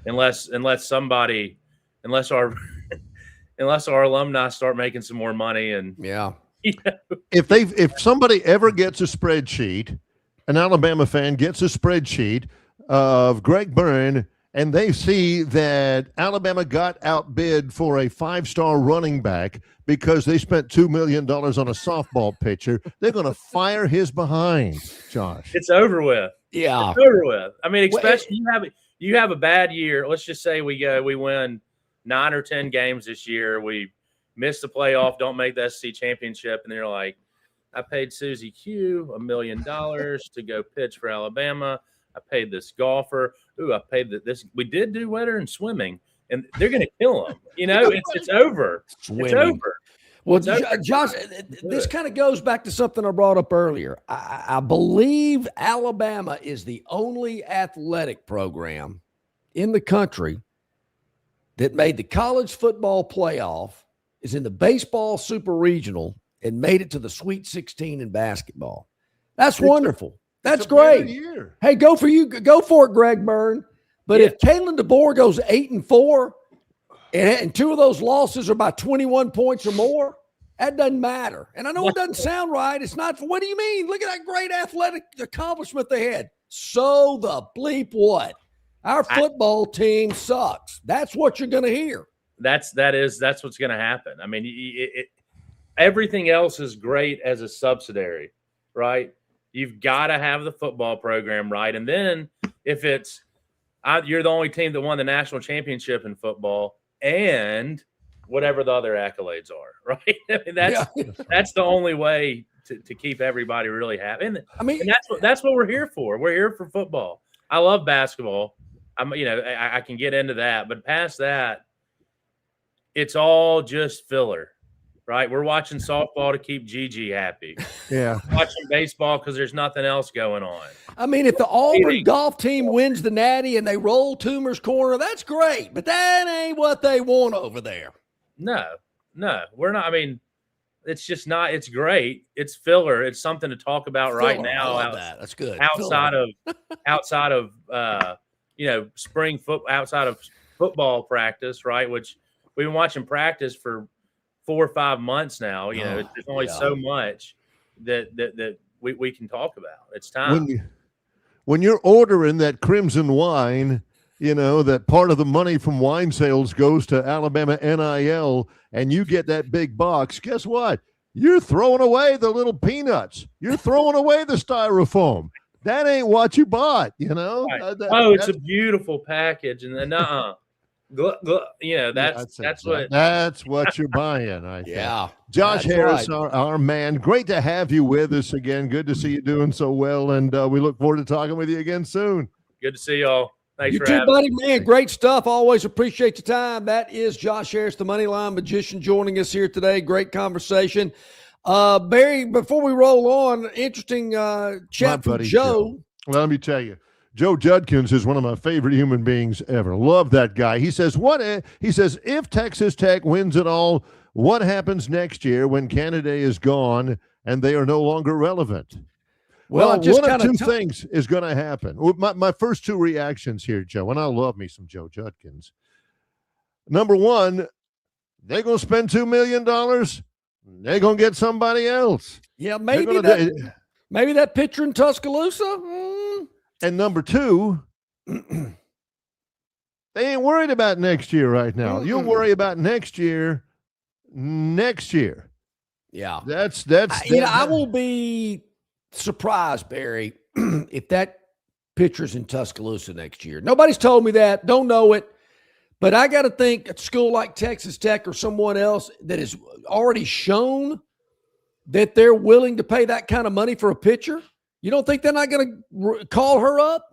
unless our alumni start making some more money and if somebody ever gets a spreadsheet, an Alabama fan gets a spreadsheet of Greg Gurn, and they see that Alabama got outbid for a 5-star running back because they spent $2 million on a softball pitcher, they're going to fire his behind, Josh. It's over with. Yeah. It's over with. I mean, especially you have a bad year. Let's just say we win 9 or 10 games this year. We miss the playoff, don't make the SEC championship, and they're like, I paid Susie Q $1 million to go pitch for Alabama. I paid this golfer. I paid this. We did do wetter and swimming, and they're going to kill him. It's over. Swimming. It's over. Well, Josh, this kind of goes back to something I brought up earlier. I believe Alabama is the only athletic program in the country that made the college football playoff, is in the baseball super regional, and made it to the Sweet 16 in basketball. That's wonderful. That's great. Hey, go for it, Greg Byrne. But if Kalen DeBoer goes 8-4, and two of those losses are by 21 points or more, that doesn't matter. And I know it doesn't sound right. It's not. What do you mean? Look at that great athletic accomplishment they had. So the bleep what? Our football team sucks. That's what you're going to hear. That's what's going to happen. I mean, everything else is great as a subsidiary, right? You've got to have the football program right. And then if it's you're the only team that won the national championship in football and whatever the other accolades are, right? I mean, that's the only way to keep everybody really happy. And that's what we're here for. We're here for football. I love basketball. I can get into that, but past that, it's all just filler, right? We're watching softball to keep Gigi happy. Yeah. Watching baseball because there's nothing else going on. I mean, if the Auburn golf team wins the Natty and they roll Toomer's corner, that's great, but that ain't what they want over there. No, we're not. I mean, it's just not. It's great. It's filler. It's something to talk about right now. I love that. That's good. Outside of spring football, outside of football practice, right? Which we've been watching practice for 4 or 5 months now. There's only so much that we can talk about. It's time. When you're ordering that crimson wine, that part of the money from wine sales goes to Alabama NIL, and you get that big box. Guess what? You're throwing away the little peanuts. You're throwing away the styrofoam. That ain't what you bought, Right. It's a beautiful package, and then that's what you're buying. I think. Yeah, Josh Harris, right. our man. Great to have you with us again. Good to see you doing so well, and we look forward to talking with you again soon. Good to see y'all. Thanks you for too, having buddy, me. man. Great stuff. Always appreciate your time. That is Josh Harris, the Moneyline Magician, joining us here today. Great conversation. Barry, before we roll on, interesting chat from Joe. Well, let me tell you, Joe Judkins is one of my favorite human beings ever. Love that guy. He says, if Texas Tech wins it all, what happens next year when Canada is gone and they are no longer relevant? Well, one of two things is going to happen. My first two reactions here, Joe, and I love me some Joe Judkins. Number one, they're going to spend $2 million. They're going to get somebody else. Yeah, maybe that pitcher in Tuscaloosa. And number two, they ain't worried about next year right now. You'll worry about next year. Yeah. That's I will be surprised, Barry, if that pitcher's in Tuscaloosa next year. Nobody's told me that. Don't know it. But I got to think a school like Texas Tech or someone else that has already shown that they're willing to pay that kind of money for a pitcher. You don't think they're not going to call her up?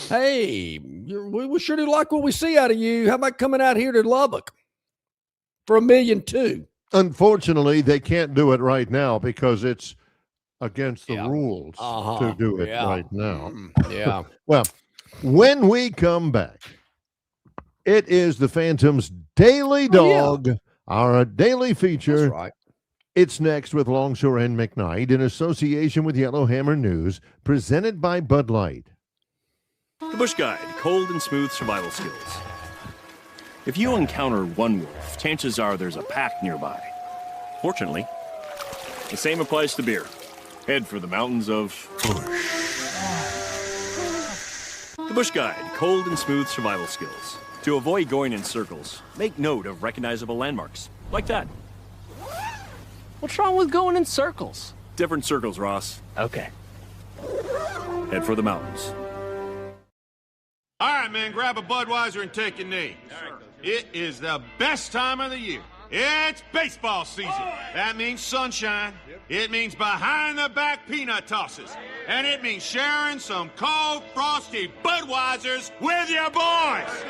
Hey, we sure do like what we see out of you. How about coming out here to Lubbock for $1.2 million? Unfortunately, they can't do it right now because it's against the rules to do it right now. Yeah. Well, when we come back, it is the Phantom's Daily Dog, our daily feature. That's right. It's next with Longshore and McKnight in association with Yellowhammer News, presented by Bud Light. The Bush Guide, cold and smooth survival skills. If you encounter one wolf, chances are there's a pack nearby. Fortunately, the same applies to beer. Head for the mountains of Bush. The Bush Guide, cold and smooth survival skills. To avoid going in circles, make note of recognizable landmarks, like that. What's wrong with going in circles? Different circles, Ross. Okay. Head for the mountains. All right, man, grab a Budweiser and take a knee. It is the best time of the year. It's baseball season. That means sunshine. It means behind-the-back peanut tosses. And it means sharing some cold, frosty Budweisers with your boys.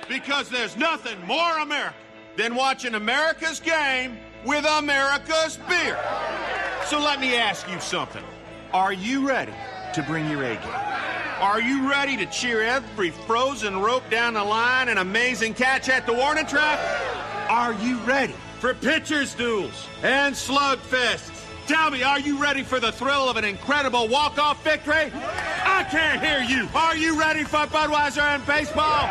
Because there's nothing more American than watching America's game with America's beer. So let me ask you something. Are you ready to bring your A game? Are you ready to cheer every frozen rope down the line and amazing catch at the warning track? Are you ready for pitcher's duels and slugfests? Tell me, are you ready for the thrill of an incredible walk-off victory? I can't hear you. Are you ready for Budweiser and baseball?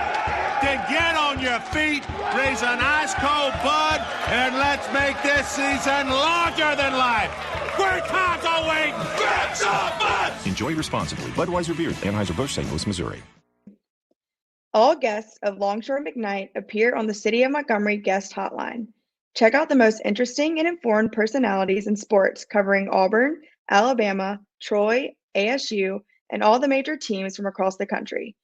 Then get on your feet, raise an ice-cold Bud, and let's make this season larger than life. Great times are waiting. Get some Bud! Enjoy responsibly. Budweiser Beer, Anheuser-Busch, St. Louis, Missouri. All guests of Longshore McKnight appear on the City of Montgomery guest hotline. Check out the most interesting and informed personalities in sports covering Auburn, Alabama, Troy, ASU, and all the major teams from across the country.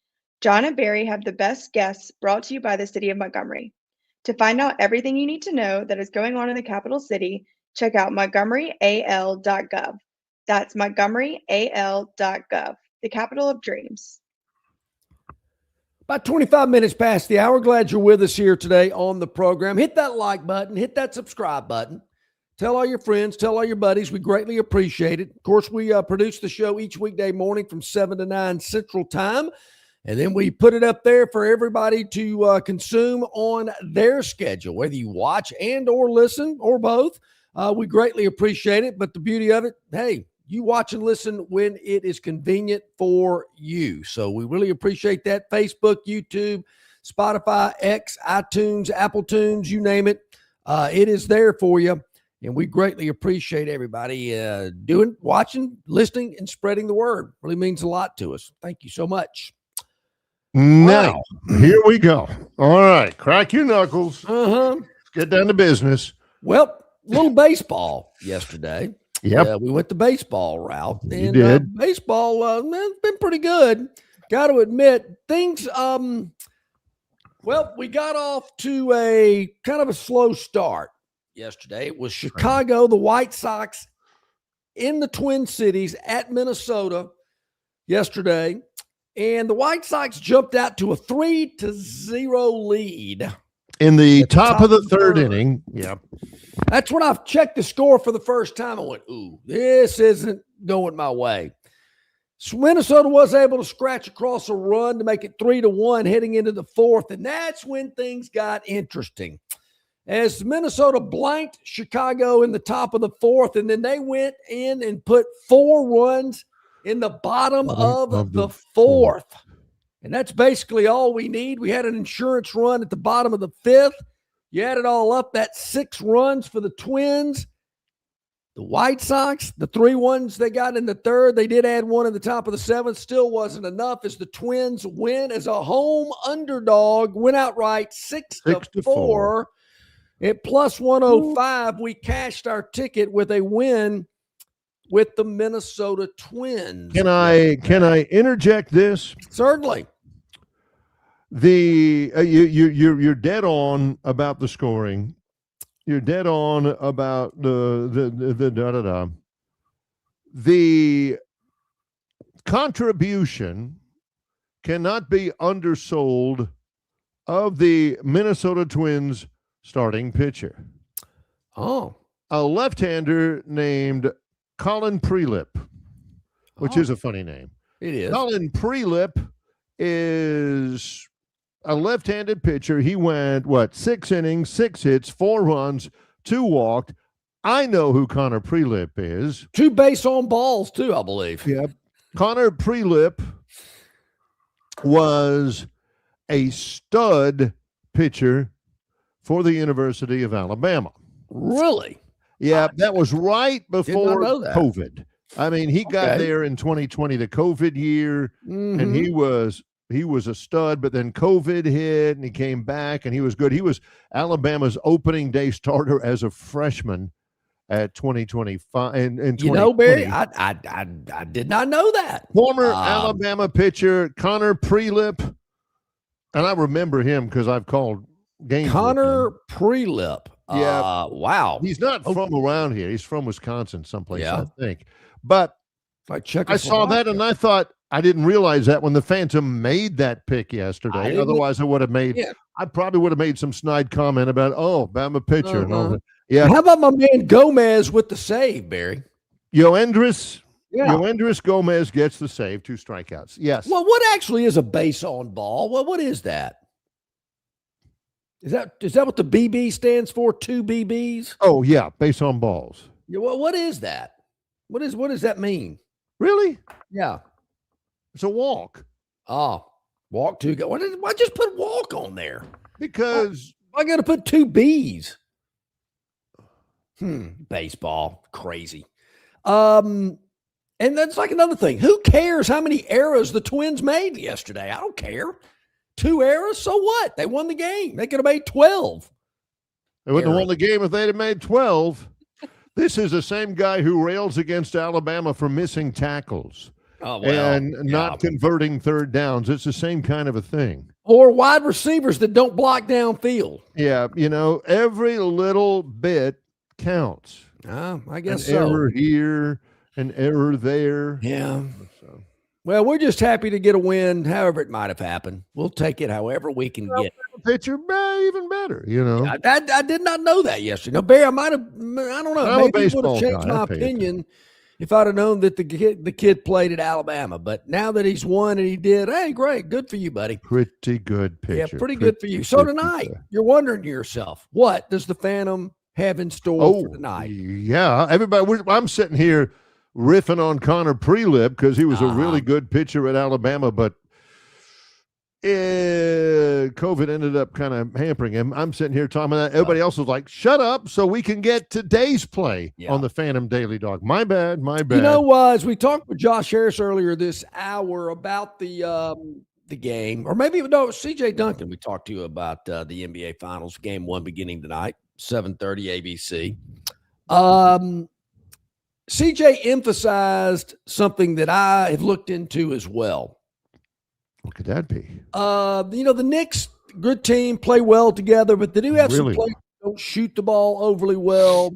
John and Barry have the best guests brought to you by the City of Montgomery. To find out everything you need to know that is going on in the capital city, check out montgomeryal.gov. That's montgomeryal.gov, the capital of dreams. About 25 minutes past the hour. Glad you're with us here today on the program. Hit that like button. Hit that subscribe button. Tell all your friends. Tell all your buddies. We greatly appreciate it. Of course, we produce the show each weekday morning from 7 to 9 Central Time. And then we put it up there for everybody to consume on their schedule, whether you watch and or listen or both. We greatly appreciate it. But the beauty of it, hey, you watch and listen when it is convenient for you. So we really appreciate that. Facebook, YouTube, Spotify, X, iTunes, Apple Tunes, you name it. It is there for you. And we greatly appreciate everybody watching, listening, and spreading the word. Really means a lot to us. Thank you so much. Now, here we go. All right. Crack your knuckles. Let's get down to business. Well, little baseball yesterday. Yep. We went the baseball route. And you did. Baseball, it's been pretty good. Got to admit, things, we got off to a kind of a slow start yesterday. It was Chicago, the White Sox in the Twin Cities at Minnesota yesterday. And the White Sox jumped out to a 3-0 lead. In the top of the third inning. Yep. That's when I checked the score for the first time. I went, ooh, this isn't going my way. So Minnesota was able to scratch across a run to make it 3-1 heading into the fourth. And that's when things got interesting. As Minnesota blanked Chicago in the top of the fourth, and then they went in and put 4 runs in the bottom of the fourth. And that's basically all we need. We had an insurance run at the bottom of the fifth. You add it all up, that's 6 runs for the Twins. The White Sox, the 3 ones they got in the third, they did add 1 at the top of the seventh. Still wasn't enough as the Twins win as a home underdog, went outright 6-4. At plus 105, we cashed our ticket with a win with the Minnesota Twins. Can I interject this? Certainly. You're dead on about the scoring. You're dead on about the contribution cannot be undersold of the Minnesota Twins starting pitcher. Oh, a left-hander named Colin Prelip, which is a funny name. It is. Colin Prelip is a left-handed pitcher. He went, 6 innings, 6 hits, 4 runs, 2 walked. I know who Connor Prelip is. 2 base on balls, too, I believe. Yep. Connor Prelip was a stud pitcher for the University of Alabama. Really? Yeah, that was right before COVID. I mean, he got there in 2020, the COVID year, and he was a stud, but then COVID hit and he came back and he was good. He was Alabama's opening day starter as a freshman at 2025. And you know, Barry, I did not know that. Former Alabama pitcher Connor Prelip, and I remember him because I've called games. Connor Prelip. Yeah. Wow. He's not from around here. He's from Wisconsin, someplace, I think. But I saw that and I thought, I didn't realize that when the Phantom made that pick yesterday. Otherwise, I would have made, I probably would have made some snide comment about, Bama pitcher. And all that. Yeah. How about my man Gomez with the save, Barry? Yoendris Yeah. Yoendris Gomez gets the save, 2 strikeouts. Yes. Well, what actually is a base on ball? Well, what is that? Is that what the BB stands for? 2 BBs? Oh, yeah, base on balls. Yeah, well, what is that? What does that mean? Really? Yeah. It's a walk. Oh, walk 2. Why just put walk on there? Because I got to put 2 B's. Baseball. Crazy. And that's like another thing. Who cares how many errors the Twins made yesterday? I don't care. 2 errors, so what? They won the game. They could have made 12. They wouldn't have won the game if they'd have made 12. This is the same guy who rails against Alabama for missing tackles and not converting 3rd downs. It's the same kind of a thing. Or wide receivers that don't block downfield. Yeah, every little bit counts. I guess an error here, an error there. Yeah. Well, we're just happy to get a win, however it might have happened. We'll take it however we can get. Pitcher, even better, I did not know that yesterday. No, Barry, I don't know. I'm a Maybe it would baseball have changed guy. my opinion if I'd have known that the kid played at Alabama. But now that he's won and he did, hey, great. Good for you, buddy. Pretty good pitcher. Yeah, pretty good for you. So tonight, you're wondering to yourself, what does the Phantom have in store for tonight? Yeah, everybody. I'm sitting here riffing on Connor Prelip because he was a really good pitcher at Alabama, but COVID ended up kind of hampering him. I'm sitting here talking about that. Everybody else was like, shut up so we can get today's play on the Phantom Daily Dog. My bad. As we talked with Josh Harris earlier this hour about the game, or maybe CJ Duncan, we talked to you about the NBA Finals, Game 1 beginning tonight, 7:30 ABC. CJ emphasized something that I have looked into as well. What could that be? The Knicks, good team, play well together, but they do have some players who don't shoot the ball overly well.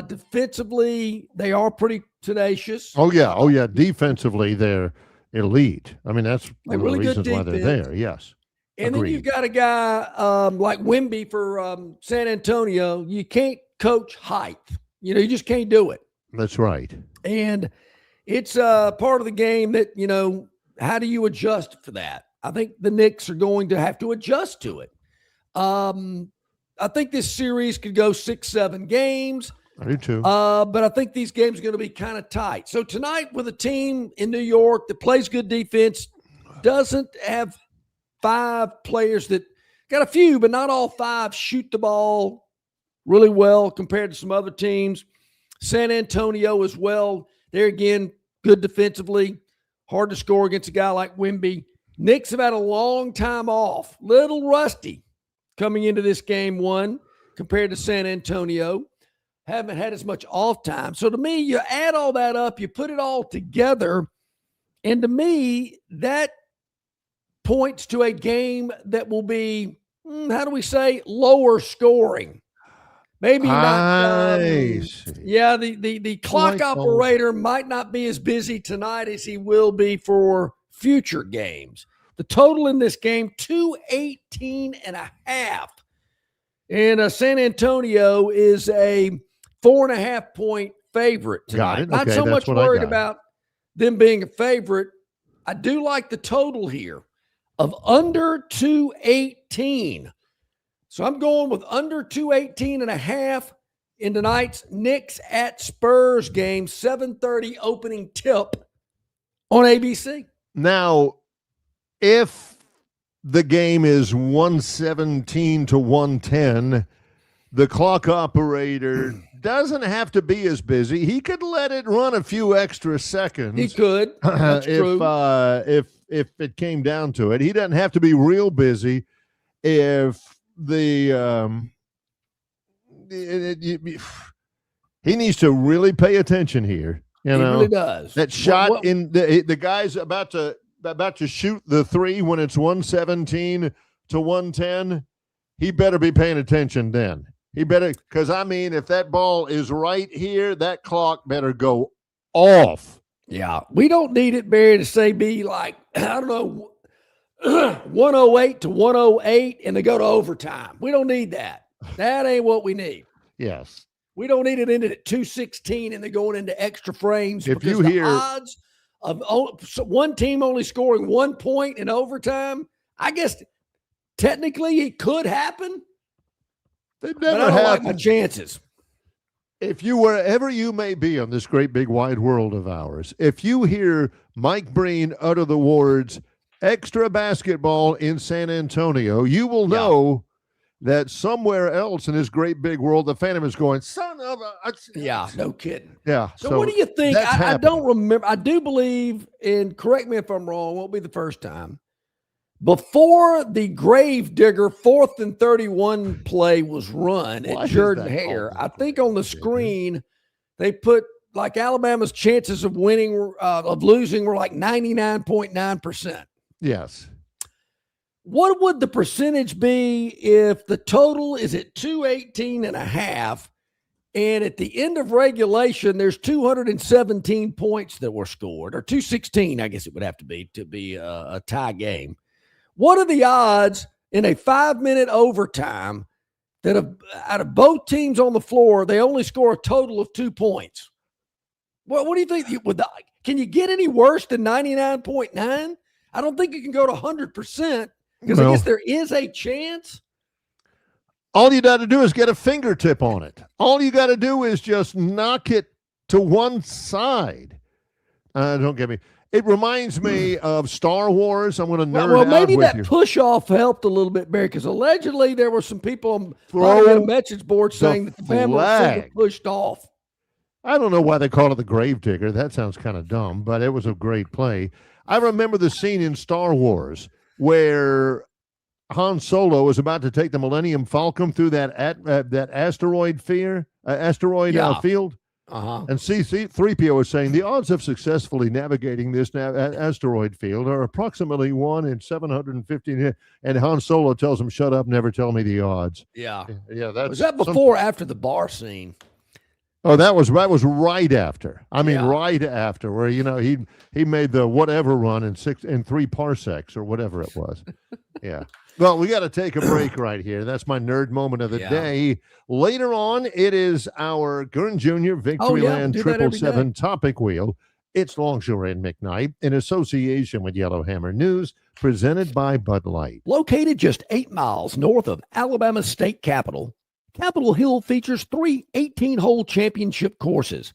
Defensively, they are pretty tenacious. Oh, yeah. Defensively, they're elite. I mean, that's one of the reasons why they're there. Yes. And then you've got a guy like Wemby for San Antonio. You can't coach height. You just can't do it. That's right. And it's part of the game that, how do you adjust for that? I think the Knicks are going to have to adjust to it. I think this series could go 6-7 games. I do too. But I think these games are going to be kind of tight. So tonight with a team in New York that plays good defense, doesn't have 5 players that got a few, but not all 5 shoot the ball really well compared to some other teams. San Antonio as well. There again, good defensively. Hard to score against a guy like Wemby. Knicks have had a long time off. Little rusty coming into this Game 1 compared to San Antonio. Haven't had as much off time. So to me, you add all that up, you put it all together, and to me, that points to a game that will be, lower scoring. Maybe not. The clock operator might not be as busy tonight as he will be for future games. The total in this game, 218.5. And San Antonio is a 4.5 point favorite tonight. Not so much worried about them being a favorite. I do like the total here of under 218. So I'm going with under 218.5 in tonight's Knicks at Spurs game, 7:30 opening tip on ABC. Now, if the game is 117 to 110, the clock operator doesn't have to be as busy. He could let it run a few extra seconds. He could. That's true. If it came down to it. He doesn't have to be real busy if he needs to really pay attention here. He really does. That shot in the guy's about to shoot the 3 when it's 117 to 110. He better be paying attention then. He better, because if that ball is right here, that clock better go off. Yeah, we don't need it, Barry, to be like 108 to 108 and they go to overtime. We don't need that. That ain't what we need. Yes. We don't need it ended at 216 and they're going into extra frames. If because you the hear odds of one team only scoring 1 point in overtime, I guess technically it could happen. They've But I never don't like happened. my chances. If you, wherever you may be on this great big wide world of ours, if you hear Mike Breen utter the words extra basketball in San Antonio, you will know that somewhere else in this great big world, the Phantom is going, son of a. Yeah, no kidding. Yeah. So what do you think? that's I don't happening. remember. I do believe, and correct me if I'm wrong, won't be the first time. Before the Gravedigger 4th and 31 play was run Why at is Jordan that Hare, called I think on the screen they put like Alabama's chances of winning, of losing were like 99.9%. Yes. What would the percentage be if the total is at 218 and a half and at the end of regulation there's 217 points that were scored, or 216 I guess it would have to be a tie game? What are the odds in a 5-minute overtime that out of both teams on the floor they only score a total of 2 points? What do you think? Can you get any worse than 99.9? I don't think you can go to 100%. Because I guess there is a chance. All you got to do is get a fingertip on it. All you got to do is just knock it to one side. Don't get me. It reminds me of Star Wars. I'm going to nerd out maybe with that you. push-off helped a little bit, Barry, because allegedly there were some people on a message board saying that the family was pushed off. I don't know why they call it the Gravedigger. That sounds kind of dumb, but it was a great play. I remember the scene in Star Wars where Han Solo was about to take the Millennium Falcon through that asteroid field. And C-3PO was saying the odds of successfully navigating this asteroid field are approximately 1 in 750. And Han Solo tells him, "Shut up, never tell me the odds." Yeah. That's was that before or after the bar scene? Oh, that was right after. I mean, right after, where he made the whatever run in 3 parsecs or whatever it was. Yeah. Well, we got to take a break right here. That's my nerd moment of the day. Later on, it is our Gurn Jr. Victoryland 777 topic wheel. It's Longshore and McKnight in association with Yellowhammer News, presented by Bud Light. Located just 8 miles north of Alabama's state capital, Capitol Hill features 3 18-hole championship courses.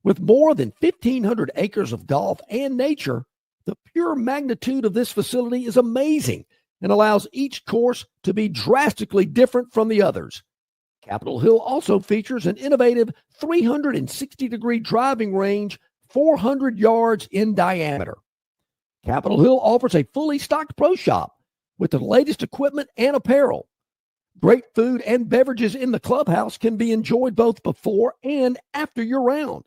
With more than 1,500 acres of golf and nature, the pure magnitude of this facility is amazing and allows each course to be drastically different from the others. Capitol Hill also features an innovative 360-degree driving range 400 yards in diameter. Capitol Hill offers a fully stocked pro shop with the latest equipment and apparel. Great food and beverages in the clubhouse can be enjoyed both before and after your round.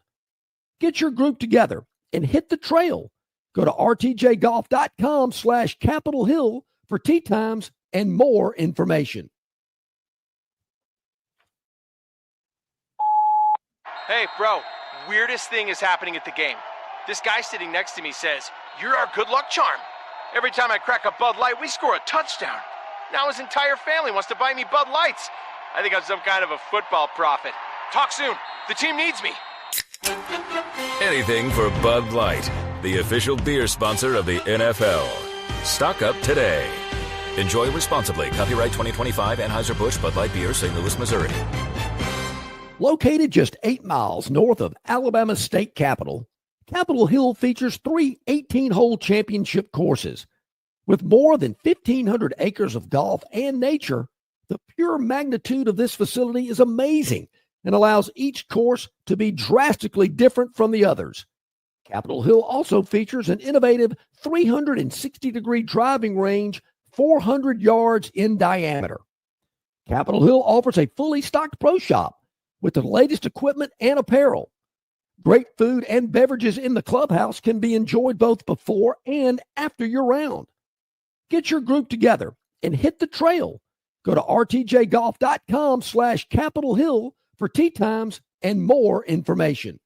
Get your group together and hit the trail. Go to rtjgolf.com/Capitol Hill for tee times and more information. Hey, bro, weirdest thing is happening at the game. This guy sitting next to me says, "You're our good luck charm. Every time I crack a Bud Light, we score a touchdown." Now his entire family wants to buy me Bud Lights. I think I'm some kind of a football prophet. Talk soon. The team needs me. Anything for Bud Light, the official beer sponsor of the NFL. Stock up today. Enjoy responsibly. Copyright 2025 Anheuser-Busch Bud Light Beer, St. Louis, Missouri. Located just 8 miles north of Alabama's state capital, Capitol Hill features 3 18-hole championship courses. With more than 1,500 acres of golf and nature, the pure magnitude of this facility is amazing and allows each course to be drastically different from the others. Capitol Hill also features an innovative 360-degree driving range 400 yards in diameter. Capitol Hill offers a fully stocked pro shop with the latest equipment and apparel. Great food and beverages in the clubhouse can be enjoyed both before and after your round. Get your group together and hit the trail. Go to rtjgolf.com/Capitol Hill for tee times and more information.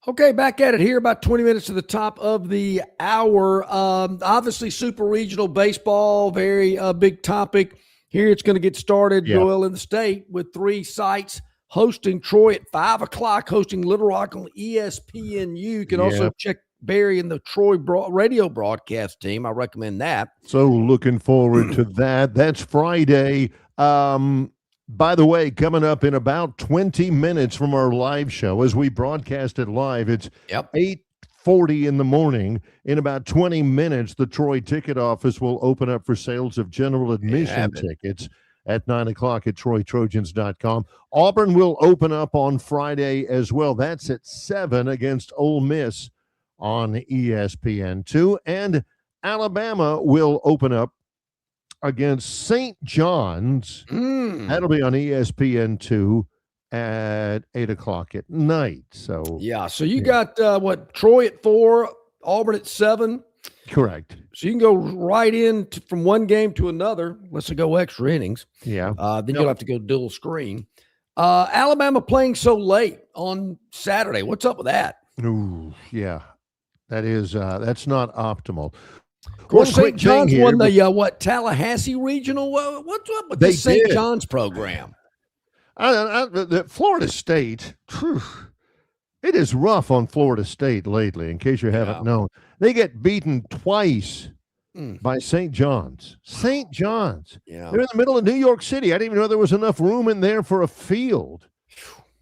Okay, back at it here, about 20 minutes to the top of the hour. Obviously, super regional baseball, very big topic Here it's going to get started, Yep. Doyle, in the state with 3 sites hosting Troy at 5 o'clock, hosting Little Rock on ESPNU. You can also Yep. check Barry and the Troy radio broadcast team. I recommend that. So looking forward to that. That's Friday. By the way, coming up in about 20 minutes from our live show, as we broadcast it live, it's 8:40 in the morning. In about 20 minutes, the Troy ticket office will open up for sales of general admission tickets at 9 o'clock at TroyTrojans.com. Auburn will open up on Friday as well. That's at 7 against Ole Miss on ESPN2. And Alabama will open up against St. John's. That'll be on ESPN2 at 8 o'clock at night. So so you got Troy at 4, Auburn at 7. Correct. So you can go right in from one game to another, unless they go extra innings. Yeah. Then you'll have to go dual screen. Alabama playing so late on Saturday. What's up with that? Ooh, yeah. That is that's not optimal. Of course, St. John's won the Tallahassee Regional. What's up with the St. John's program? Florida State, it is rough on Florida State lately, in case you haven't known. They get beaten twice by St. John's. St. John's. Yeah. They're in the middle of New York City. I didn't even know there was enough room in there for a field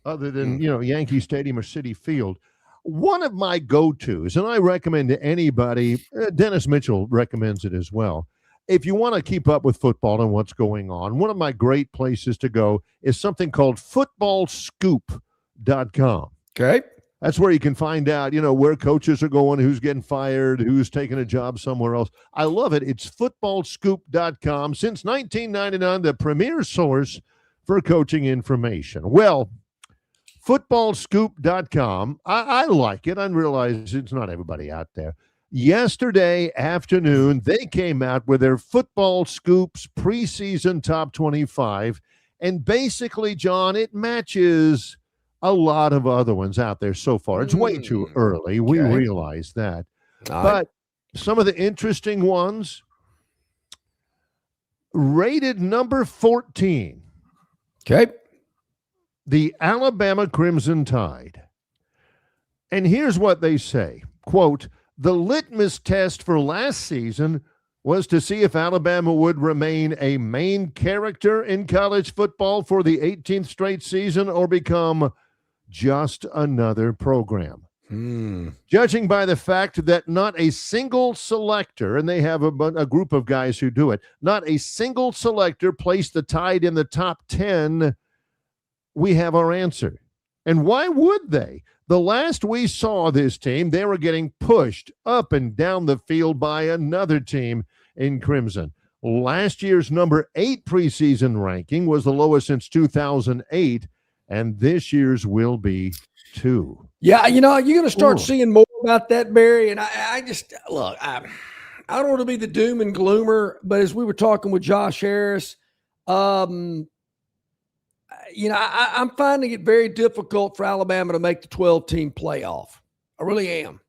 other than, Yankee Stadium or City Field. One of my go-tos, and I recommend to anybody, Dennis Mitchell recommends it as well. If you want to keep up with football and what's going on, one of my great places to go is something called footballscoop.com. Okay. That's where you can find out, where coaches are going, who's getting fired, who's taking a job somewhere else. I love it. It's footballscoop.com. Since 1999, the premier source for coaching information. Well, footballscoop.com. I like it. I realize it's not everybody out there. Yesterday afternoon, they came out with their Football Scoops preseason top 25. And basically, John, it matches a lot of other ones out there so far. It's way too early. We realize that. But some of the interesting ones, rated number 14. Okay. The Alabama Crimson Tide. And here's what they say, quote, the litmus test for last season was to see if Alabama would remain a main character in college football for the 18th straight season or become just another program. Judging by the fact that not a single selector, and they have a group of guys who do it, not a single selector placed the Tide in the top 10, we have our answer. And why would they? The last we saw this team, they were getting pushed up and down the field by another team in Crimson. Last year's number 8 preseason ranking was the lowest since 2008, and this year's will be 2. Yeah, you're going to start seeing more about that, Barry. And I just, look, I don't want to be the doom and gloomer, but as we were talking with Josh Harris, I'm finding it very difficult for Alabama to make the 12-team playoff. I really am.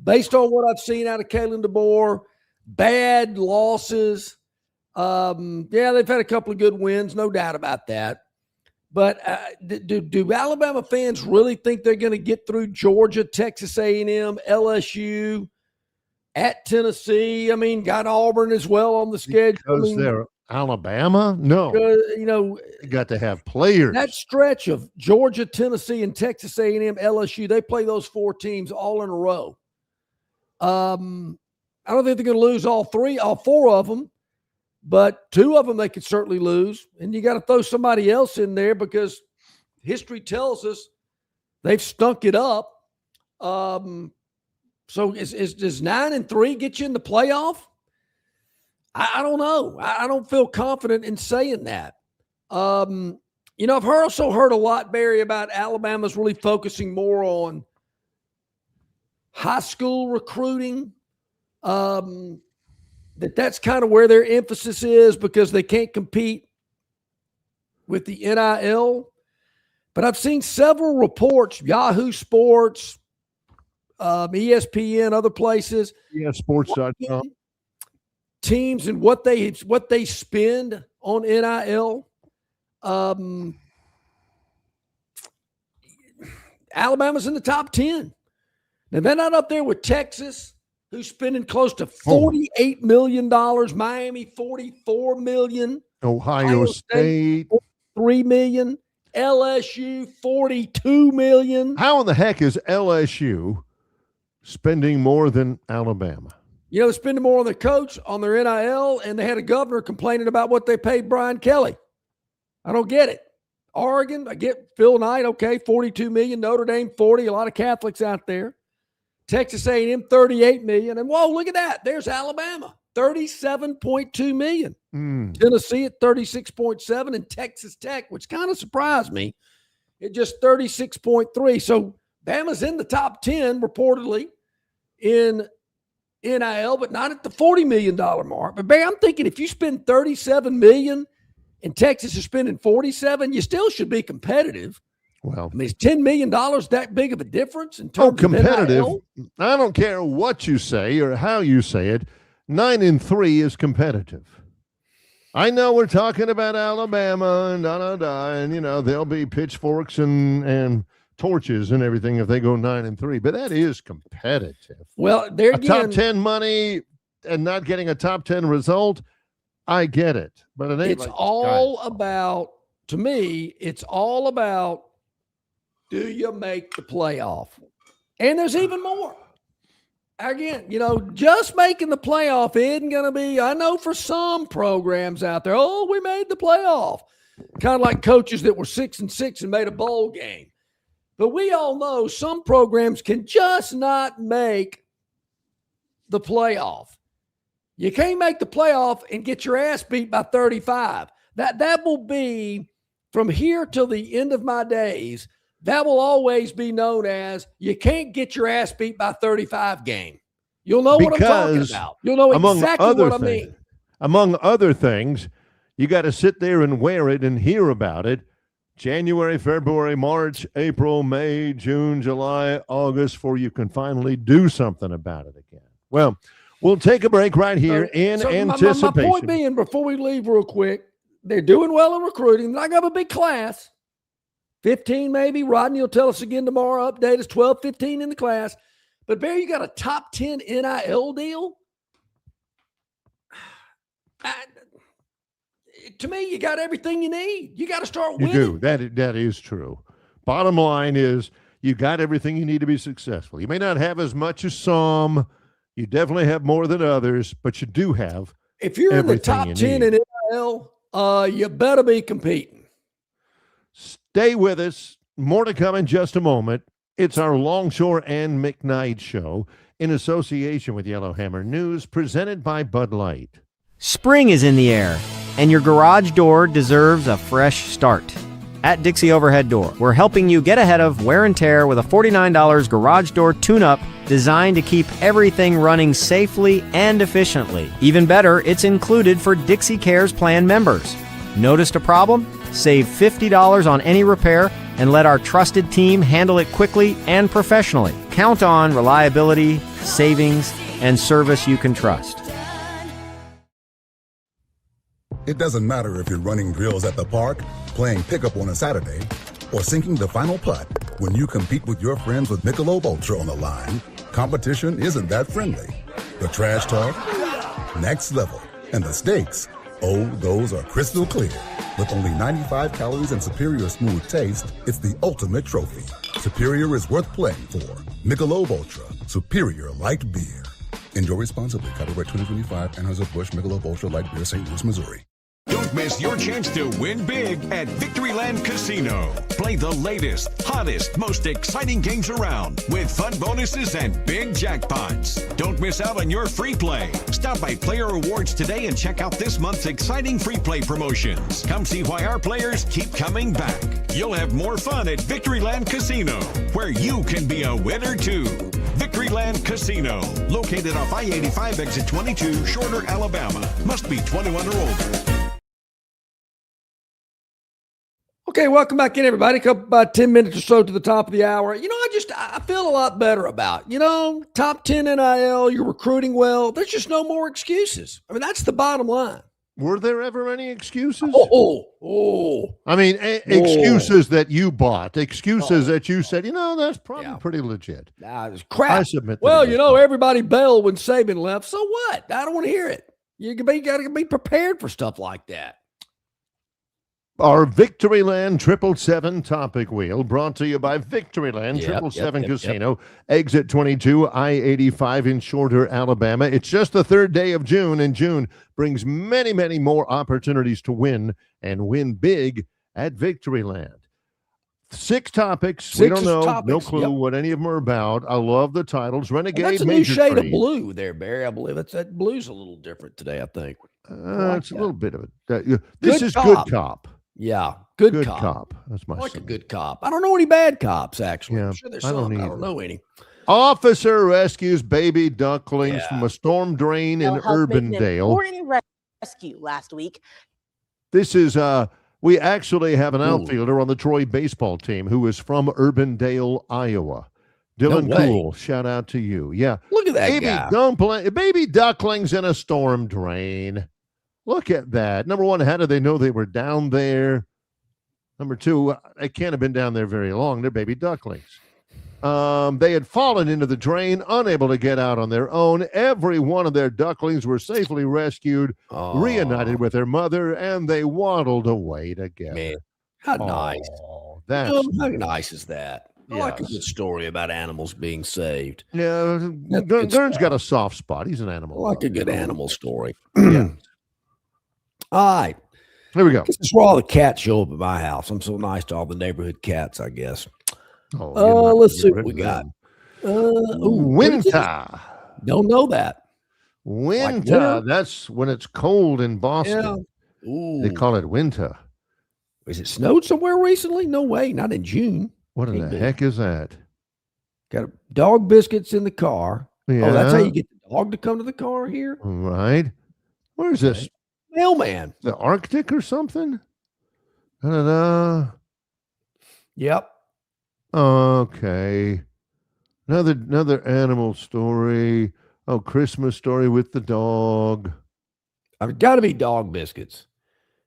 Based on what I've seen out of Kalen DeBoer, bad losses. They've had a couple of good wins, no doubt about that. But do Alabama fans really think they're going to get through Georgia, Texas A&M, LSU, at Tennessee? I mean, got Auburn as well on the schedule. Because they're Alabama? No. You got to have players. That stretch of Georgia, Tennessee, and Texas A&M, LSU, they play those 4 teams all in a row. I don't think they're going to lose all 4 of them, but 2 of them they could certainly lose. And you got to throw somebody else in there because history tells us they've stunk it up. So does 9-3 get you in the playoff? I don't know. I don't feel confident in saying that. I've also heard a lot, Barry, about Alabama's really focusing more on high school recruiting. That's kind of where their emphasis is because they can't compete with the NIL. But I've seen several reports, Yahoo Sports, ESPN, other places. Yeah, sports.com. teams and what they spend on NIL, Alabama's in the top 10. Now, they're not up there with Texas, who's spending close to $48 million. Miami, $44 million. Ohio State, $3 million. LSU, $42 million. How in the heck is LSU spending more than Alabama? You know, they're spending more on their coach, on their NIL, and they had a governor complaining about what they paid Brian Kelly. I don't get it. Oregon, I get Phil Knight, okay, $42 million. Notre Dame, $40. A lot of Catholics out there. Texas A&M, $38 million. And whoa, look at that. There's Alabama, $37.2 million. Tennessee at $36.7, and Texas Tech, which kind of surprised me, at just $36.3. So Bama's in the top 10 reportedly in NIL, but not at the $40 million mark. But Barry, I'm thinking if you spend $37 million and Texas is spending $47, you still should be competitive. Well, I mean, is $10 million that big of a difference in terms competitive? of NIL? I don't care what you say or how you say it. 9-3 is competitive. I know we're talking about Alabama and and you know there'll be pitchforks and torches and everything if they go 9-3, but that is competitive. Well, there again, top 10 money and not getting a top 10 result, I get it, but it ain't. It's all about, to me, it's all about, do you make the playoff? And there's even more. Again, you know, just making the playoff isn't going to be, I know for some programs out there, oh, we made the playoff. Kind of like coaches that were 6-6 and made a bowl game. But we all know some programs can just not make the playoff. You can't make the playoff and get your ass beat by 35. That will be, from here till the end of my days, that will always be known as you can't get your ass beat by 35 game. You'll know what I'm talking about. You'll know exactly what I mean. Among other things, you got to sit there and wear it and hear about it. January, February, March, April, May, June, July, August, before you can finally do something about it again. Well, we'll take a break right here in anticipation. My point being, before we leave real quick, they're doing well in recruiting. I got a big class. 15 maybe. Rodney will tell us again tomorrow. Update is 12, 15 in the class. But, Barry, you got a top 10 NIL deal? To me, you got everything you need. You got to start winning. You do. That is true. Bottom line is you got everything you need to be successful. You may not have as much as some. You definitely have more than others, but you do have If you're in the top 10 in NIL, you better be competing. Stay with us. More to come in just a moment. It's our Longshore and McKnight show in association with Yellowhammer News, presented by Bud Light. Spring is in the air, and your garage door deserves a fresh start. At Dixie Overhead Door, we're helping you get ahead of wear and tear with a $49 garage door tune-up designed to keep everything running safely and efficiently. Even better, it's included for Dixie Cares Plan members. Noticed a problem? Save $50 on any repair and let our trusted team handle it quickly and professionally. Count on reliability, savings, and service you can trust. It doesn't matter if you're running drills at the park, playing pickup on a Saturday, or sinking the final putt. When you compete with your friends with Michelob Ultra on the line, competition isn't that friendly. The trash talk, next level, and the stakes, oh, those are crystal clear. With only 95 calories and superior smooth taste, it's the ultimate trophy. Superior is worth playing for. Michelob Ultra, superior light beer. Enjoy responsibly. Copyright 2025, Anheuser-Busch Michelob Ultra Light Beer, St. Louis, Missouri. Don't miss your chance to win big at Victoryland Casino. Play the latest, hottest, most exciting games around with fun bonuses and big jackpots. Don't miss out on your free play. Stop by Player Rewards today and check out this month's exciting free play promotions. Come see why our players keep coming back. You'll have more fun at Victoryland Casino, where you can be a winner too. Victoryland Casino, located off I-85 exit 22, Shorter, Alabama. Must be 21 or older. Okay, welcome back in, everybody. About 10 minutes or so to the top of the hour. I feel a lot better about, top 10 NIL, you're recruiting well. There's just no more excuses. I mean, that's the bottom line. Were there ever any excuses? I mean, excuses that you bought, excuses that you said, that's probably pretty legit. It's crap. I submit. Everybody bailed when Saban left. So what? I don't want to hear it. You got to be prepared for stuff like that. Our Victoryland 777 topic wheel brought to you by Victoryland 777 Casino, exit 22, I-85 in Shorter, Alabama. It's just the third day of June, and June brings many, many more opportunities to win and win big at Victoryland. 6 topics. We don't know. No clue what any of them are about. I love the titles. Renegade, that's a Major new shade Trade. of blue there, Barry. I believe that blue's a little different today, I think. It's a little bit of it. This is Good Cop. Yeah, good cop. That's my a good cop. I don't know any bad cops, actually. Yeah, I'm sure there's some. I don't know any. Officer rescues baby ducklings from a storm drain in Urbandale. Rescue last week. This is we actually have an outfielder on the Troy baseball team who is from Urbandale, Iowa. Dylan Cool, shout out to you. Yeah, look at that guy. Baby ducklings in a storm drain. Look at that. Number one, how did they know they were down there? Number two, they can't have been down there very long. They're baby ducklings. They had fallen into the drain, unable to get out on their own. Every one of their ducklings were safely rescued, reunited with their mother, and they waddled away together. Man, how nice. How nice is that? I like a good story about animals being saved. Yeah, Gurn's got a soft spot. He's an animal. I like a good animal story. Yeah. All right. Here we go. This is where all the cats show up at my house. I'm so nice to all the neighborhood cats, I guess. Let's see what we got. Winter. Don't know that. Winter. That's when it's cold in Boston. Yeah. They call it winter. Is it snowed somewhere recently? No way. Not in June. What in the heck is that? Got dog biscuits in the car. Yeah. Oh, that's how you get the dog to come to the car here? Right. Where's this? Mailman. The Arctic or something? Da-da-da. Yep. Okay. Another animal story. Oh, Christmas story with the dog. I've got to be dog biscuits.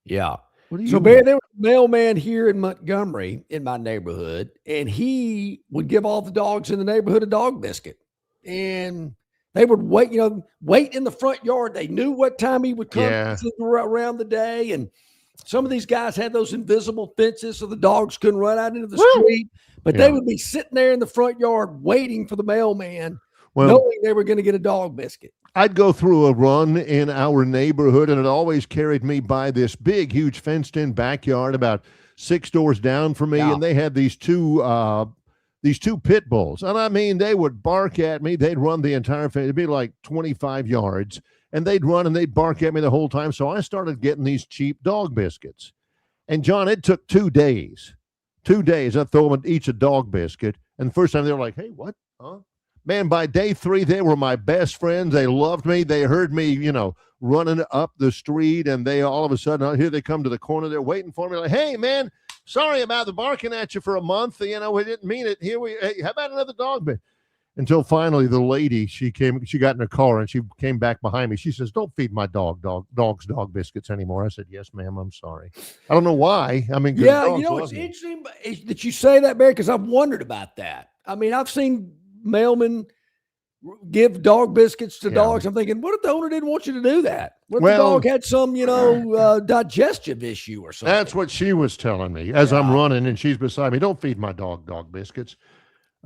Yeah. So, Barry, there was a mailman here in Montgomery in my neighborhood, and he would give all the dogs in the neighborhood a dog biscuit. And they would wait in the front yard. They knew what time he would come around the day. And some of these guys had those invisible fences so the dogs couldn't run out into the street. But they would be sitting there in the front yard waiting for the mailman, knowing they were going to get a dog biscuit. I'd go through a run in our neighborhood, and it always carried me by this big, huge fenced-in backyard about 6 doors down from me, and they had these two pit bulls. And I mean, they would bark at me. They'd run the entire fence. It'd be like 25 yards, and they'd run and they'd bark at me the whole time. So I started getting these cheap dog biscuits. And, John, it took 2 days. 2 days. I throw them each a dog biscuit. And the first time they were like, hey, what? Huh? Man, by day 3, they were my best friends. They loved me. They heard me, running up the street, and they all of a sudden, here they come to the corner. They're waiting for me like, hey, man, sorry about the barking at you for a month. We didn't mean it. Hey, how about another dog bit? Until finally the lady, she got in her car and she came back behind me. She says, don't feed my dogs dog biscuits anymore. I said, yes, ma'am, I'm sorry. I don't know why. I mean, it's interesting that you say that, Barry, because I've wondered about that. I mean, I've seen mailmen give dog biscuits to dogs. I'm thinking, what if the owner didn't want you to do that? What if the dog had some, digestive issue or something? That's what she was telling me as I'm running, and she's beside me. Don't feed my dog biscuits.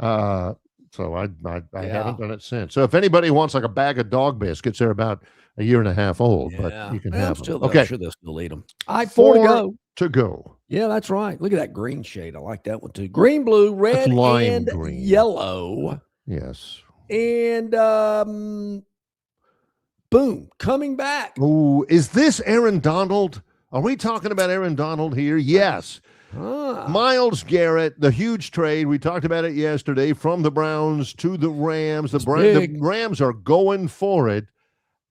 So I haven't done it since. So if anybody wants like a bag of dog biscuits, they're about a year and a half old, but you can have them. Okay. I'm sure they'll still eat them. All right, 4 to go. Yeah, that's right. Look at that green shade. I like that one too. Green, blue, red, and green. Yellow. Yes. And boom, coming back. Oh, is this Aaron Donald? Are we talking about Aaron Donald here? Yes. Myles Garrett, the huge trade. We talked about it yesterday from the Browns to the Rams. The Rams are going for it.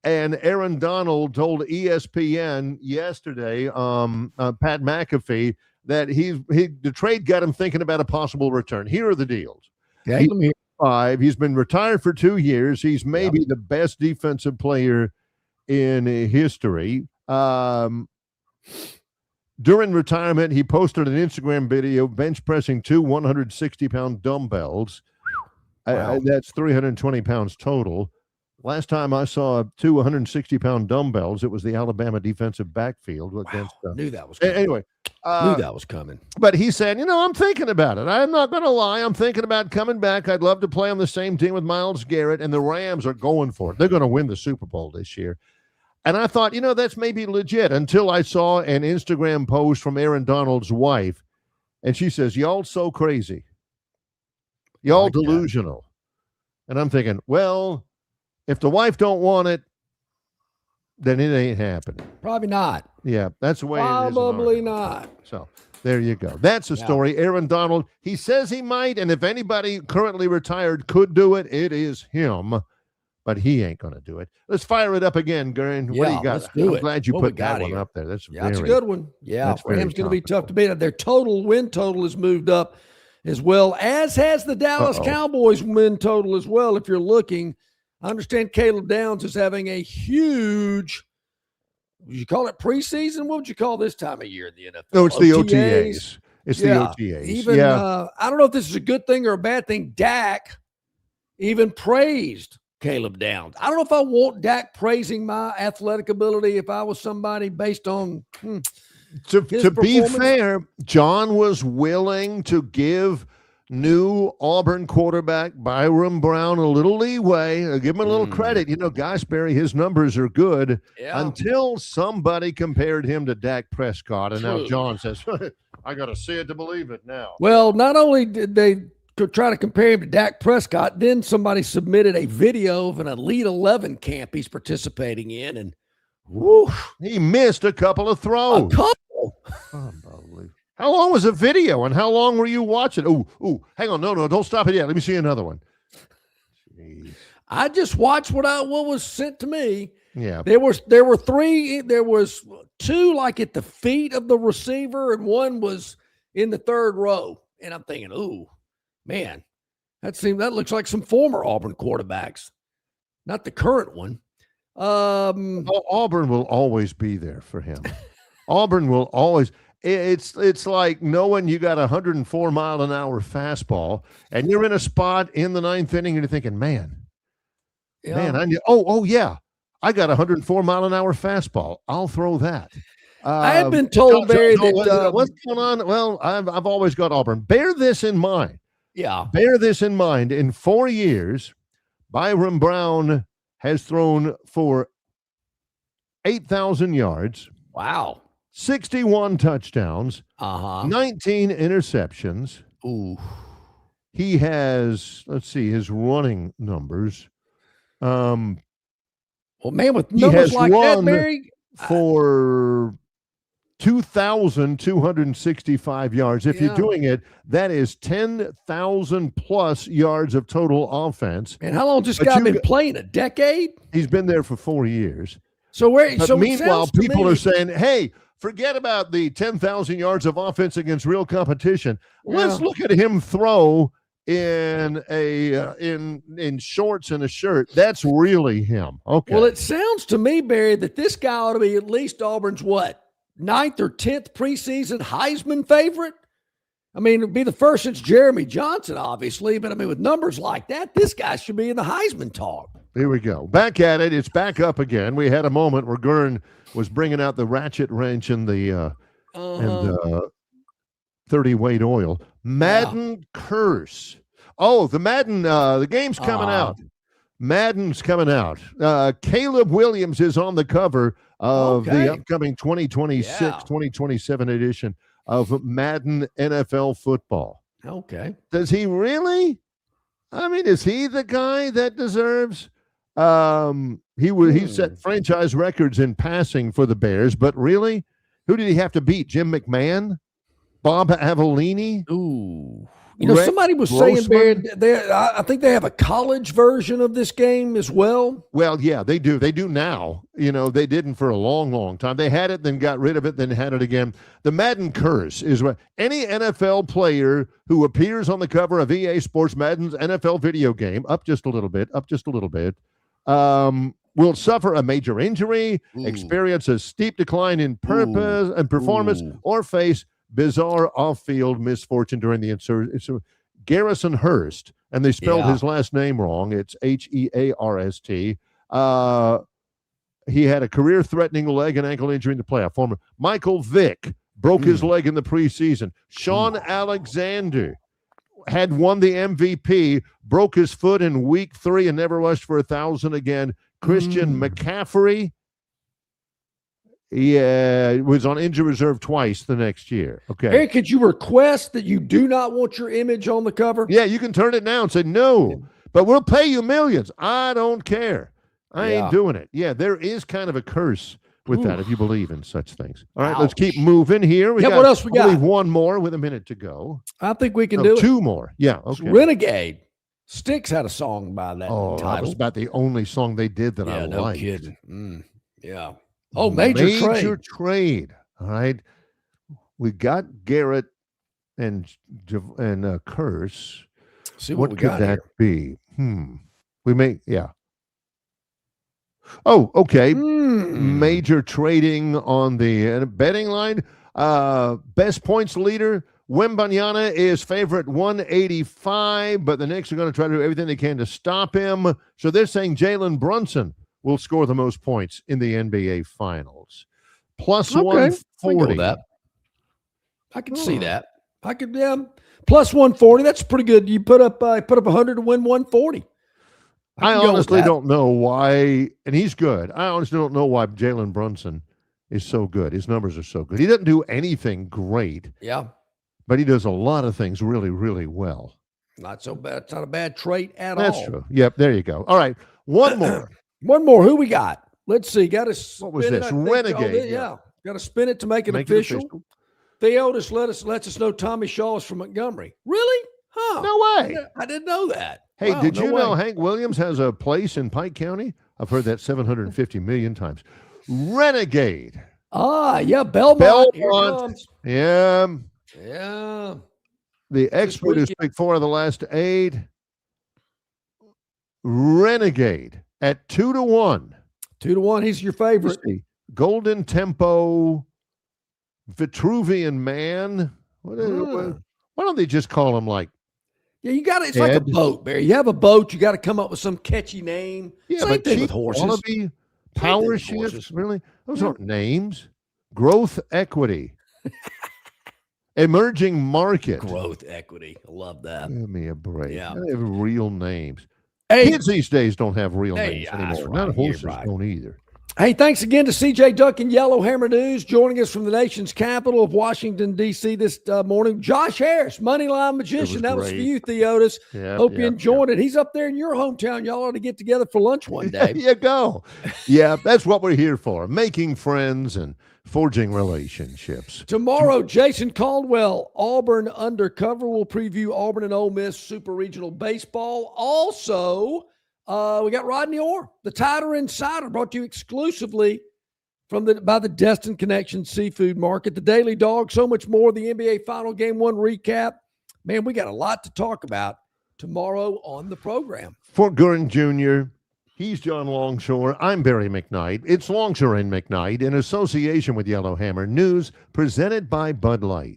And Aaron Donald told ESPN yesterday, Pat McAfee, that the trade got him thinking about a possible return. Here are the deals. Okay, He's let me hear. 5. He's been retired for 2 years. He's maybe the best defensive player in history. During retirement, he posted an Instagram video bench pressing 2 160-pound dumbbells. Wow. That's 320 pounds total. Last time I saw 2 160-pound dumbbells, it was the Alabama defensive backfield against. Knew that was coming. Anyway, Knew that was coming. but he said, I'm thinking about it. I'm not going to lie. I'm thinking about coming back. I'd love to play on the same team with Myles Garrett, and the Rams are going for it. They're going to win the Super Bowl this year. And I thought, that's maybe legit until I saw an Instagram post from Aaron Donald's wife, and she says, y'all so crazy. Y'all delusional. And I'm thinking, well, if the wife don't want it, then it ain't happening. Probably not. Yeah, that's the way it is. Probably not. So there you go. That's the story. Aaron Donald, he says he might, and if anybody currently retired could do it, it is him. But he ain't going to do it. Let's fire it up again, Gurn. What do you got? Let's do it. I'm glad you What we put that got one here? up there. That's That's a good one. Yeah, that's very Rams going to be tough to beat. Their win total has moved up as well, as has the Dallas Cowboys win total as well. If you're looking, I understand Caleb Downs is having a huge, would you call it preseason? What would you call this time of year in the NFL? No, it's the OTAs. It's the OTAs. Even, I don't know if this is a good thing or a bad thing. Dak even praised Caleb Downs. I don't know if I want Dak praising my athletic ability if I was somebody based on To be fair, John was willing to give new Auburn quarterback Byron Brown a little leeway, give him a little credit. Gaisberry, his numbers are good until somebody compared him to Dak Prescott. And now John says, I got to see it to believe it now. Well, not only did they try to compare him to Dak Prescott, then somebody submitted a video of an Elite 11 camp he's participating in, and he missed a couple of throws. Unbelievable. How long was the video, and how long were you watching? Oh, hang on. No, don't stop it yet. Let me see another one. Jeez. I just watched what was sent to me. Yeah. There were 3. There was 2 like at the feet of the receiver, and 1 was in the 3rd row. And I'm thinking, ooh, man, that looks like some former Auburn quarterbacks, not the current one. Auburn will always be there for him. Auburn will always. It's like knowing you got a 104-mile-an-hour fastball, and you're in a spot in the 9th inning, and you're thinking, man, I got a 104-mile-an-hour fastball. I'll throw that. I had been told, Barry, that what's going on? Well, I've always got Auburn. Bear this in mind. Yeah. Bear this in mind. In 4 years, Byron Brown has thrown for 8,000 yards. Wow. 61 touchdowns. 19 interceptions. Ooh. He has, let's see, his running numbers. Well, man, with numbers like that, Barry, for 2,265 yards. If you're doing it, that is 10,000 plus yards of total offense. And how long this guy been playing? A decade? He's been there for 4 years. So meanwhile, people are saying, hey, forget about the 10,000 yards of offense against real competition. Let's look at him throw in in shorts and a shirt. That's really him. Okay. Well, it sounds to me, Barry, that this guy ought to be at least Auburn's 9th or 10th preseason Heisman favorite. I mean, it'd be the first since Jeremy Johnson, obviously, but I mean, with numbers like that, this guy should be in the Heisman talk. Here we go. Back at it. It's back up again. We had a moment where Gurn was bringing out the ratchet wrench and the 30-weight oil. Madden curse. Oh, the Madden, the game's coming out. Madden's coming out. Caleb Williams is on the cover of the upcoming 2026-2027 edition of Madden NFL football. Okay. Does he really? I mean, is he the guy that deserves? He set franchise records in passing for the Bears, but really, who did he have to beat? Jim McMahon? Bob Avellini? Ooh. You know, somebody was saying, Barry, Grossman? I think they have a college version of this game as well. Well, yeah, they do. They do now. You know, they didn't for a long, long time. They had it, then got rid of it, then had it again. The Madden curse is what any NFL player who appears on the cover of EA Sports Madden's NFL video game, up just a little bit, will suffer a major injury, experience a steep decline in purpose and performance, or face bizarre off-field misfortune during the insurrection. Garrison Hurst, and they spelled his last name wrong. It's Hearst. He had a career-threatening leg and ankle injury in the playoff. Former Michael Vick broke his leg in the preseason. Sean Alexander had won the MVP, broke his foot in week 3 and never rushed for 1,000 again. Christian McCaffrey, he was on injury reserve twice the next year. Okay. Hey, could you request that you do not want your image on the cover? Yeah, you can turn it down and say, no, but we'll pay you millions. I don't care. I ain't doing it. Yeah, there is kind of a curse with that if you believe in such things. All right, let's keep moving here. What else we got? I believe one more with a minute to go. I think we can do it. 2 more. Yeah, okay. Renegade. Styx had a song by that title. That was about the only song they did that I liked. Yeah, no kidding. Yeah. Oh, Major Trade. All right. We got Garrett and Curse. See what we could got that here. be? We may, Oh, okay. Major trading on the betting line. Best points leader, Wembanyama is favorite 185, but the Knicks are going to try to do everything they can to stop him. So they're saying Jalen Brunson will score the most points in the NBA Finals. Plus 140. That. I can see that. I could, plus 140. That's pretty good. You put up 100 to win 140. I honestly don't know why, and he's good. I honestly don't know why Jalen Brunson is so good. His numbers are so good. He doesn't do anything great. Yeah. But he does a lot of things really, really well. Not so bad. It's not a bad trait at all. That's true. Yep, there you go. All right, one more. One more. Who we got? Let's see. Got to. What was this? Renegade. Yeah. Got to spin it to make it official. Theodis lets us know Tommy Shaw is from Montgomery. Really? Huh? No way. I didn't know that. Hey, did you know Hank Williams has a place in Pike County? I've heard that 750 million times. Renegade. Yeah, Belmont. Here comes. Yeah. Yeah. The expert who's picked 4 of the last 8. Renegade at 2 to 1. 2 to 1. He's your favorite. Golden Tempo, Vitruvian Man. Why don't they just call him like? Yeah, you got it. It's like a boat, Barry. You have a boat. You got to come up with some catchy name. Yeah, Same thing with horses. Power ships, really? Those aren't names. Growth Equity. Emerging Market. Growth Equity. I love that. Give me a break. Yeah. They have real names. Hey, kids these days don't have real names anymore. Not horses don't either. Hey, thanks again to CJ Duck and Yellowhammer News joining us from the nation's capital of Washington, D.C. this morning. Josh Harris, Moneyline Magician. That was for you, Theodis. Hope you enjoyed it. He's up there in your hometown. Y'all ought to get together for lunch one day. There you go. Yeah, that's what we're here for, making friends and forging relationships. Tomorrow, Jason Caldwell, Auburn Undercover, will preview Auburn and Ole Miss Super Regional Baseball. Also, we got Rodney Orr, the Tider Insider, brought to you exclusively by the Destin Connection Seafood Market, the Daily Dog, so much more, the NBA Final Game 1 recap. Man, we got a lot to talk about tomorrow on the program. For Gurn Jr., he's John Longshore. I'm Barry McKnight. It's Longshore and McKnight in association with Yellowhammer News, presented by Bud Light.